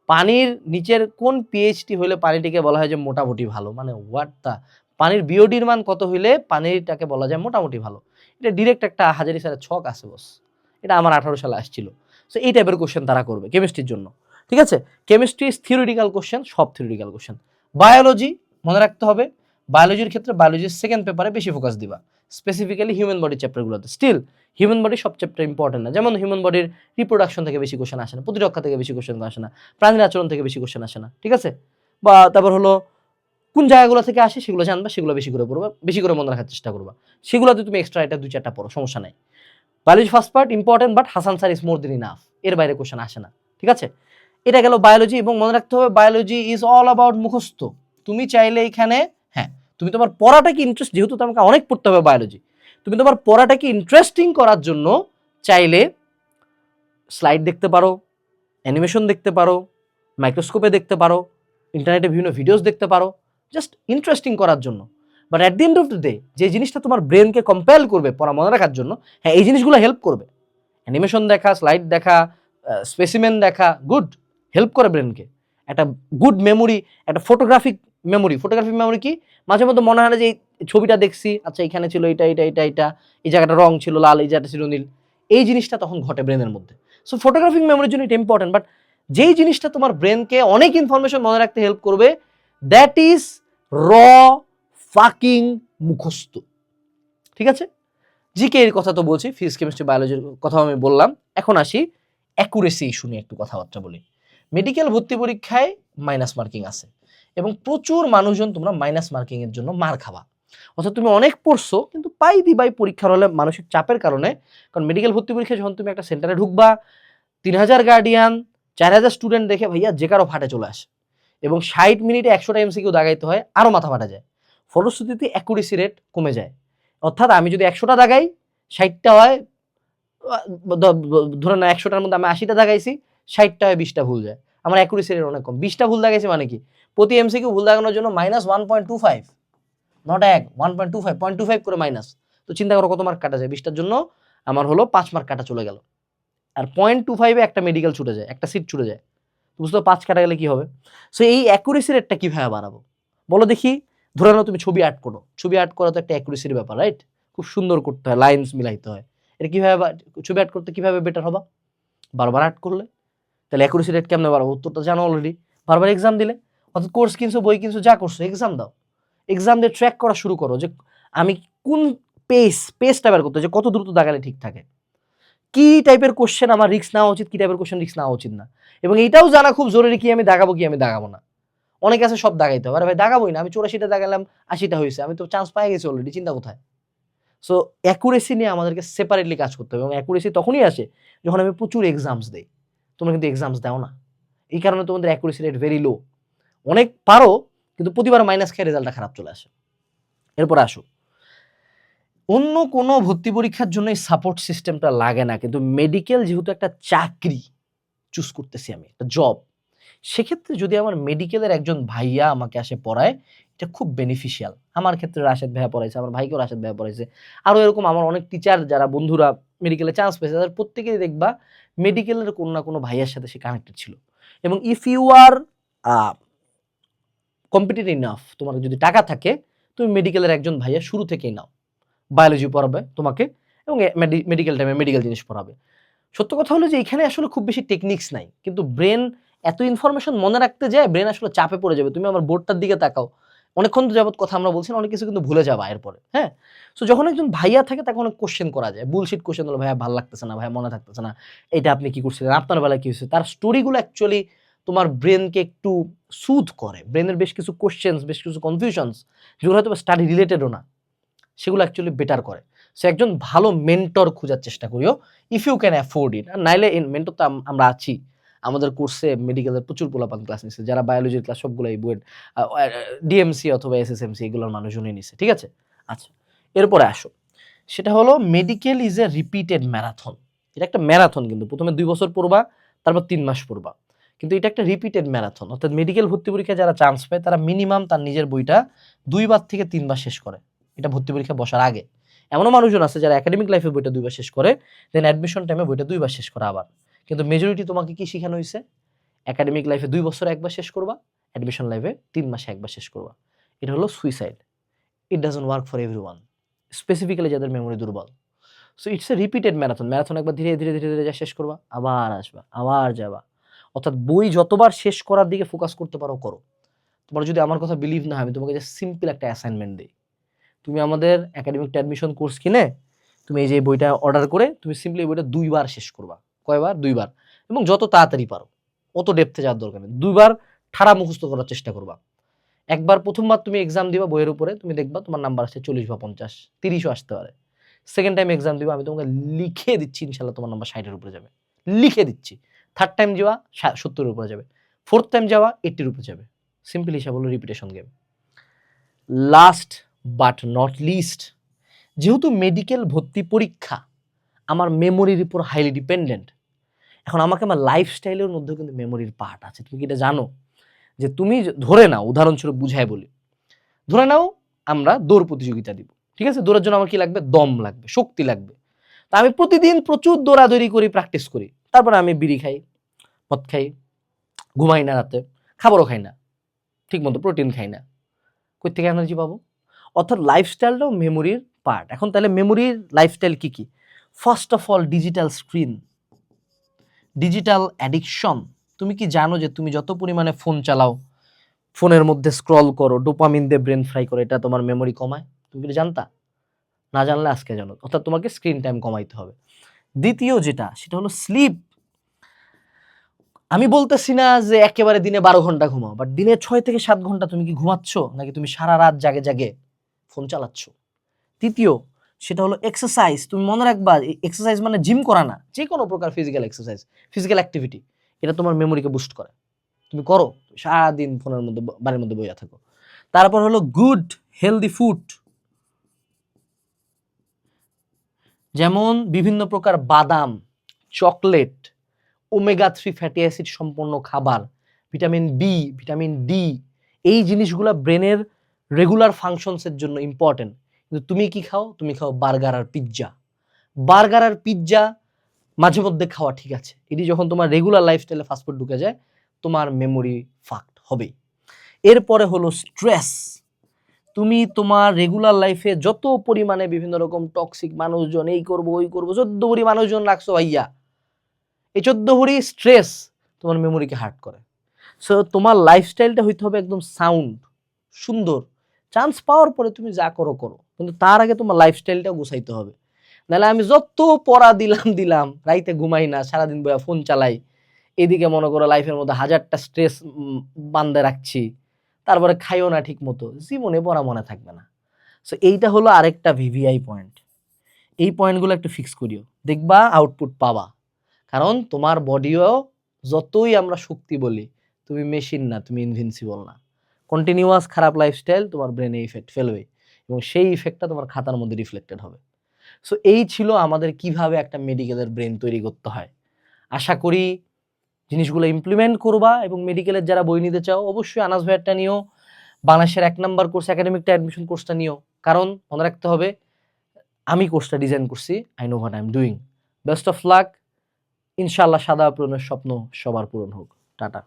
পানির নিচের কোন পিএইচটি হইলে পানিটিকে বলা হয় যে মোটামুটি ভালো, মানে হোয়াট দা, পানির বিওডির মান কত হইলে পানিটাকে বলা যায় মোটামুটি ভালো। এটা ডিরেক্ট একটা হাজারি স্যারের ছক আছে বস, এটা আমার 18 সালে আসছিল। সো এই টাইপের কোশ্চেন তারা করবে কেমিস্ট্রির জন্য। ঠিক আছে? কেমিস্ট্রি ইজ থিওরিটিক্যাল কোশ্চেন, সব থিওরিটিক্যাল কোশ্চেন। বায়োলজি মনে রাখতে হবে বায়োলজির ক্ষেত্রে বায়োলজির সেকেন্ড পেপারে বেশি ফোকাস দিবা, স্পেসিফিক্যালি হিউম্যান বডি চ্যাপ্টারগুলোতে। স্টিল হিউম্যান বডি সব চ্যাপ্টার ইম্পর্টেন্ট না, যেমন হিউম্যান বডির রিপ্রোডাকশন থেকে বেশি কোশ্চেন আসে না, প্রতিরক্ষা থেকে বেশি কোশ্চেন আসে না, প্রাণীর আচরণ থেকে বেশি কোশ্চেন আসে না, ঠিক আছে? বা তারপর হলো কোন জায়গাগুলো থেকে আসে সেগুলো জানবা, সেগুলো বেশি করে পড়বা, বেশি করে মনে রাখার চেষ্টা করবা, সেগুলোতে তুমি এক্সট্রা এটা 2-4টা পড়ো, সমস্যা নাই। Biology first part important, but Hasan sir is more then enough, এর বাইরে কোশ্চেন আসে না, ঠিক আছে? এটা গেল বায়োলজি। এবং মনে রাখতে হবে বায়োলজি ইজ অল অ্যাবাউট মুখস্থ। তুমি চাইলে এখানে, হ্যাঁ, তুমি তোমার পড়াটাকে ইন্টারেস্ট, যেহেতু তোমাকে অনেক পড়তে হবে বায়োলজি, তুমি তোমার পড়াটাকে ইন্টারেস্টিং করার জন্য চাইলে স্লাইড দেখতে পারো, অ্যানিমেশন দেখতে পারো, মাইক্রোস্কোপে দেখতে পারো, ইন্টারনেটে বিভিন্ন ভিডিওস দেখতে পারো, জাস্ট ইন্টারেস্টিং করার জন্য। But at the end of the day যে জিনিসটা তোমার ব্রেনকে কম্পেল করবে পড়া মনে রাখার জন্য, হ্যাঁ এই জিনিসগুলো হেল্প করবে। অ্যানিমেশন দেখা, স্লাইড দেখা, স্পেসিমেন দেখা, গুড, হেল্প করে ব্রেনকে। একটা গুড মেমোরি, একটা ফটোগ্রাফিক মেমোরি কি মাঝে মধ্যে মনে হয় না যে এই ছবিটা দেখছি, আচ্ছা এখানে ছিল এটা এটা এটা এটা, এই জায়গাটা রং ছিল লাল, এই জায়গাটা ছিল নীল, এই জিনিসটা তখন ঘটে ব্রেনের মধ্যে। সো ফটোগ্রাফিক মেমোরির জন্য এটা ইম্পর্টেন্ট। বাট যেই জিনিসটা তোমার ব্রেনকে অনেক ইনফরমেশন মনে রাখতে হেল্প করবে, দ্যাট ইজ র ফাকিং মুখস্থ, ঠিক আছে? জিকে এর কথা তো বলছি, ফিজিক্স কেমিস্ট্রি বায়োলজির কথা আমি বললাম। এখন আসি অ্যাকুরেসি ইস্যু নিয়ে একটু কথাবার্তা বলি। মেডিকেল ভর্তি পরীক্ষায় মাইনাস মার্কিং আছে এবং প্রচুর মানুষজন তোমরা মাইনাস মার্কিং এর জন্য মার খাবা। অর্থাৎ তুমি অনেক পড়ছো কিন্তু পাই দিবাই পরীক্ষার হলে মানসিক চাপের কারণে। কারণ মেডিকেল ভর্তি পরীক্ষায় যখন তুমি একটা সেন্টারে ঢুকবা, 3000 গার্ডিয়ান, 4000 স্টুডেন্ট দেখে ভাইয়া যে কারো ফাটে চলে আসে, এবং 60 মিনিটে 100টা এমসিকিউ দাগাইতে হয়, আরও মাথা ফাটা যায়। ফলশ্রুতিতে অ্যাকুরেসি রেট কমে যায়। অর্থাৎ আমি যদি 100টা দাগাই, 60টা হয়, ধরে না 100টার মধ্যে আমি 80টা দাগাইছি, 60টা হয় 20টা ভুল যায়। আমার অ্যাকুরেসি রেট অনেক কম। 20টা ভুল দাগাইছি মানে কি, প্রতি এমসিকিউ ভুল দাগানোর জন্য -1.25, নট 1.25, 0.25 করে মাইনাস। তো চিন্তা করো কত মার্ক কাটা যায়। 20টার জন্য আমার হলো 5 মার্ক কাটা চলে গেল। আর 0.25-এ একটা মেডিকেল ছুটে যায়, একটা সিট ছুটে যায়। বুঝতে 5 কাটা গেলে কি হবে? সো এই অ্যাকুরেসি রেটটা কিভাবে বাড়াবো বলো দেখি। ধরে নাও তুমি ছবি আর্ট করো, ছবি আর্ট করা তো একটা অ্যাকুরেসির ব্যাপার, রাইট? খুব সুন্দর করতে হয়, লাইন্স মিলাইতে হয়। এটা কিভাবে ছবি আর্ট করতে কিভাবে বেটার হবা? বারবার আর্ট করলে। তাহলে অ্যাকুরেসি রেট কেমনে বাড়াবো? উত্তরটা জানো অলরেডি, বারবার এক্সাম দিলে। অর্থাৎ কোর্স কিনছো, বই কিনছো, যা করছো, এক্সাম দাও। এক্সাম দিয়ে ট্র্যাক করা শুরু করো যে আমি কোন পেসটা বের করতে, যে কত দ্রুত দাগালে ঠিক থাকে, কি টাইপের কোশ্চেন আমার রিস্ক নেওয়া উচিত, কি টাইপের কোশ্চেন রিস্ক নেওয়া উচিত না। এবং এইটাও জানা খুব জরুরি, কি আমি দাগাবো কি আমি দাগাবো না। অনেক আছে সব দাগাইতে হবে, আরে ভাই দাগাবোই না, আমি 84টা দাগালাম, 80টা হয়েছে, আমি তো চান্স পাই গেছি অলরেডি, চিন্তা কোথায়? সো অ্যাকুরেসি নিয়ে আমাদেরকে সেপারেটলি কাজ করতে হবে। এবং অ্যাকুরেসি তখনই আসে যখন আমি প্রচুর এক্সামস দেই। তোমরা কিন্তু এক্সামস দাও না, এই কারণে তোমাদের অ্যাকুরেসি রেট ভেরি লো। অনেক পারো কিন্তু প্রতিবার মাইনাস খেয়ে রেজাল্টটা খারাপ চলে আসে। এরপরে আসো, অন্য কোনো ভর্তি পরীক্ষার জন্য এই সাপোর্ট সিস্টেমটা লাগে না, কিন্তু মেডিকেল যেহেতু একটা চাকরি চুজ করতেছি, আমি একটা জব, সেক্ষেত্রে যদি আমার মেডিকেলের একজন ভাইয়া আমাকে আসে পড়ায়, এটা খুব বেনিফিশিয়াল। আমার ক্ষেত্রে রাশেদ ভাইয়া পড়াইছে, আমার ভাইকেও রাশেদ ভাইয়া পড়াইছে, আরও এরকম আমার অনেক টিচার যারা বন্ধুরা মেডিকেলে চান্স পেয়েছে, তাদের প্রত্যেকেই দেখবা মেডিকেলের কোনো না কোনো ভাইয়ার সাথে সে কানেক্টেড ছিল। এবং if you are competent enough, তোমার যদি টাকা থাকে, তুমি মেডিকেলের একজন ভাইয়া শুরু থেকেই নাও, বায়োলজি পড়াবে তোমাকে এবং মেডিকেল টাইমে মেডিকেল জিনিস পড়াবে। সত্য কথা হলো যে এখানে আসলে খুব বেশি টেকনিক্স নাই, কিন্তু ব্রেন এত ইনফরমেশন মনে রাখতে যায়, ব্রেন আসলে চাপে পড়ে যাবে। তুমি আমার বোর্ডটার দিকে তাকাও, অনেকক্ষণ যাবত কথা আমরা বলছি, অনেক কিছু কিন্তু ভুলে যাবা এরপরে, হ্যাঁ? সো যখন একজন ভাইয়া থাকে তাকে অনেক কোশ্চেন করা যায়, বুলশিট কোশ্চেন হলো, ভাইয়া ভালো লাগতেছে না, ভাইয়া মনে থাকতেছে না, এটা আপনি কি করছিলেন, আপনার বেলায় কি হয়েছে, তার স্টোরিগুলো অ্যাকচুয়ালি তোমার ব্রেনকে একটু সুথ করে। ব্রেনের বেশ কিছু কোশ্চেন্স, বেশ কিছু কনফিউশনস, যেগুলো হয়তো স্টাডি রিলেটেডও না, সেগুলো অ্যাকচুয়ালি বেটার করে। সো একজন ভালো মেন্টর খোঁজার চেষ্টা করিও, if you can afford it. আর নাইলে মেন্টর তো আমরা আছি, আমাদের কোর্সে মেডিকেলের প্রচুর পোলাপান ক্লাস নিচ্ছে, যারা বায়োলজির ক্লাস সবগুলো এই বইয়ের ডিএমসি অথবা এসএসএমসি এগুলোর মানুষজনই নিচ্ছে, ঠিক আছে? আচ্ছা, এরপরে আসো, সেটা হলো medical is a repeated marathon. এটা একটা ম্যারাথন, কিন্তু প্রথমে 2 বছর পড়বা, তারপর 3 মাস পড়বা, কিন্তু এটা একটা রিপিটেড ম্যারাথন। অর্থাৎ মেডিকেল ভর্তি পরীক্ষায় যারা চান্স পায় তারা মিনিমাম তার নিজের বইটা 2 বার থেকে 3 বার শেষ করে, এটা ভর্তি পরীক্ষা বসার আগে। এমনও মানুষজন আছে যারা একাডেমিক লাইফে বইটা 2 বার শেষ করে, দেন অ্যাডমিশন টাইমে বইটা 2 বার শেষ করে আবার। কিন্তু মেজরিটি তোমাকে কি শেখানো হয়েছে? একাডেমিক লাইফে 2 বছরে একবার শেষ করবা, অ্যাডমিশন লাইফে 3 মাসে একবার শেষ করবা। এটা হলো suicide. It doesn't work for everyone, specifically যাদের মেমোরি দুর্বল। So it's a repeated marathon. Marathon একবার ধীরে ধীরে ধীরে ধীরে যা শেষ করবা, আবার আসবা, আবার যাবা। অর্থাৎ বই যতবার শেষ করার দিকে ফোকাস করতে পারো করো, তোমার যদি আমার কথা বিলিভ না হয়, আমি তোমাকে জাস্ট সিম্পল একটা অ্যাসাইনমেন্ট দিই। তুমি আমাদের একাডেমিক অ্যাডমিশন কোর্স কিনে তুমি এই যে বইটা অর্ডার করে তুমি সিম্পলি এই বইটা 2 বার শেষ করবা। কয়বার? 2 বার। এবং যত তাড়াতাড়ি পারো, অত ডেপথে যাওয়ার দরকার নেই। 2 বার ঠাড়া মুখস্থ করার চেষ্টা করবা। একবার প্রথমবার তুমি এক্সাম দিবা বইয়ের উপরে, তুমি দেখবা তোমার নাম্বার আসছে 40 বা 50, 30ও আসতে পারে। সেকেন্ড টাইম এক্সাম দিবা, আমি তোমাকে লিখে দিচ্ছি ইনশাআল্লাহ তোমার নাম্বার 60 এর উপরে যাবে। লিখে দিচ্ছি। থার্ড টাইম যাওয়া 70 এর উপরে যাবে। ফোর্থ টাইম যাওয়া 80 এর উপরে যাবে। সিম্পল হিসাব হলো repetition game. Last but not list, যেহেতু মেডিকেল ভর্তি পরীক্ষা আমার মেমোরির উপর হাইলি ডিপেন্ডেন্ট, এখন আমাকে আমার লাইফস্টাইলের মধ্যেও কিন্তু মেমোরির পার্ট আছে। তুমি কি এটা জানো? যে তুমি ধরে নাও, উদাহরণস্বরূপ বুঝায় বলি, ধরে নাও আমরা দৌড় প্রতিযোগিতা দিব, ঠিক আছে? দৌড়ের জন্য আমার কি লাগবে? দম লাগবে, শক্তি লাগবে। তা আমি প্রতিদিন প্রচুর দৌড়াদৌড়ি করি, প্র্যাকটিস করি, তারপরে আমি বিড়ি খাই, মদ খাই, ঘুমাই না রাতে, খাবারও খাই না, ঠিক মতো প্রোটিন খাই না, কই থেকে এনার্জি পাবো? অর্থাৎ লাইফস্টাইলটাও মেমোরির পার্ট। এখন তাহলে মেমোরির লাইফস্টাইল কি কি? First of all digital screen, digital addiction. তুমি কি জানো যে তুমি যত পরিমাণে ফোন চালাও, ফোনের মধ্যে স্ক্রল করো, ডোপামিন দিয়ে ব্রেন ফ্রাই করো, এটা তোমার মেমোরি কমায়? তুমি কি জানতা? না জানলে আজকে জানো। অর্থাৎ তোমাকে স্ক্রিন টাইম কমাইতে হবে। দ্বিতীয় যেটা, সেটা হলো স্লিপ। আমি বলতেছি না যে একেবারে দিনে 12 ঘন্টা ঘুমাও, বাট দিনে 6 থেকে 7 ঘন্টা তুমি কি ঘুমাচ্ছ, নাকি তুমি সারা রাত জাগে জাগে ফোন চালাচ্ছ? তৃতীয়, সেটা হলো এক্সারসাইজ। তুমি মনে রাখবা, এক্সারসাইজ মানে জিম করা না, যে কোনো প্রকার ফিজিক্যাল এক্সারসাইজ, ফিজিক্যাল অ্যাক্টিভিটি, এটা তোমার মেমোরিকে বুস্ট করে। তুমি করো, সারাদিন ফোনের মধ্যে, বাড়ির মধ্যে বইয়া থাকো। তারপর হলো গুড হেলদি ফুড, যেমন বিভিন্ন প্রকার বাদাম, চকলেট, ওমেগা 3 ফ্যাটি অ্যাসিড সম্পন্ন খাবার, ভিটামিন বি, ভিটামিন ডি, এই জিনিসগুলো ব্রেনের রেগুলার ফাংশনসের জন্য ইম্পর্টেন্ট। কিন্তু তুমি কি খাও? তুমি খাও বার্গার আর পিৎজা। বার্গার আর পিৎজা মাঝে মধ্যে খাওয়া ঠিক আছে, এটি যখন তোমার রেগুলার লাইফস্টাইলে ফাস্টফুড ঢুকে যায়, তোমার মেমোরি ফাক্ট হবেই। এরপরে হলো স্ট্রেস। তুমি তোমার রেগুলার লাইফে যত পরিমাণে বিভিন্ন রকম টক্সিক মানুষজন, এই করবো ওই করবো, 14 ভরি মানুষজন রাখছো ভাইয়া, এই 14 ভরি স্ট্রেস তোমার মেমোরিকে হার্ট করে। সো তোমার লাইফস্টাইলটা হইতে হবে একদম সাউন্ড, সুন্দর। চান্স পাওয়ার পরে তুমি যা করো করো, কিন্তু তার আগে তোমার লাইফস্টাইলটা গুছাইতে হবে। নাহলে আমি যত পড়া দিলাম, রাইতে ঘুমাই না, সারাদিন বইয়া ফোন চালাই, এদিকে মনে করো লাইফের মধ্যে হাজারটা স্ট্রেস বান্ধে রাখছি, তারপরে খাইও না ঠিক মতো, জীবনে পড়া মনে থাকবে না। সো এইটা হলো আরেকটা ভিভিআই পয়েন্ট। এই পয়েন্টগুলো একটু ফিক্স করিও, দেখবা আউটপুট পাবা। কারণ তোমার বডিও, যতই আমরা শক্তি বলি, তুমি মেশিন না, তুমি ইনভিনসিবল না। কন্টিনিউয়াস খারাপ লাইফস্টাইল তোমার ব্রেনে ইফেক্ট ফেলবে, এবং সেই ইফেক্টটা তোমার খাতার মধ্যে রিফ্লেক্টেড হবে। সো এই ছিল আমাদের কিভাবে একটা মেডিকেলের ব্রেন তৈরি করতে হয়। আশা করি জিনিসগুলো ইমপ্লিমেন্ট করবা, এবং মেডিকেলের যারা বই নিতে চাও অবশ্যই আনাস ভাইয়ারটা নিও, বাংলাদেশের 1 নাম্বার কোর্স একাডেমিকটা অ্যাডমিশন কোর্সটা নিও। কারণ মনে রাখতে হবে, আমি কোর্সটা ডিজাইন করছি, I know what I am doing. Best of luck. ইনশাআল্লাহ সাদা পূরণের স্বপ্ন সবার পূরণ হোক। টাটা।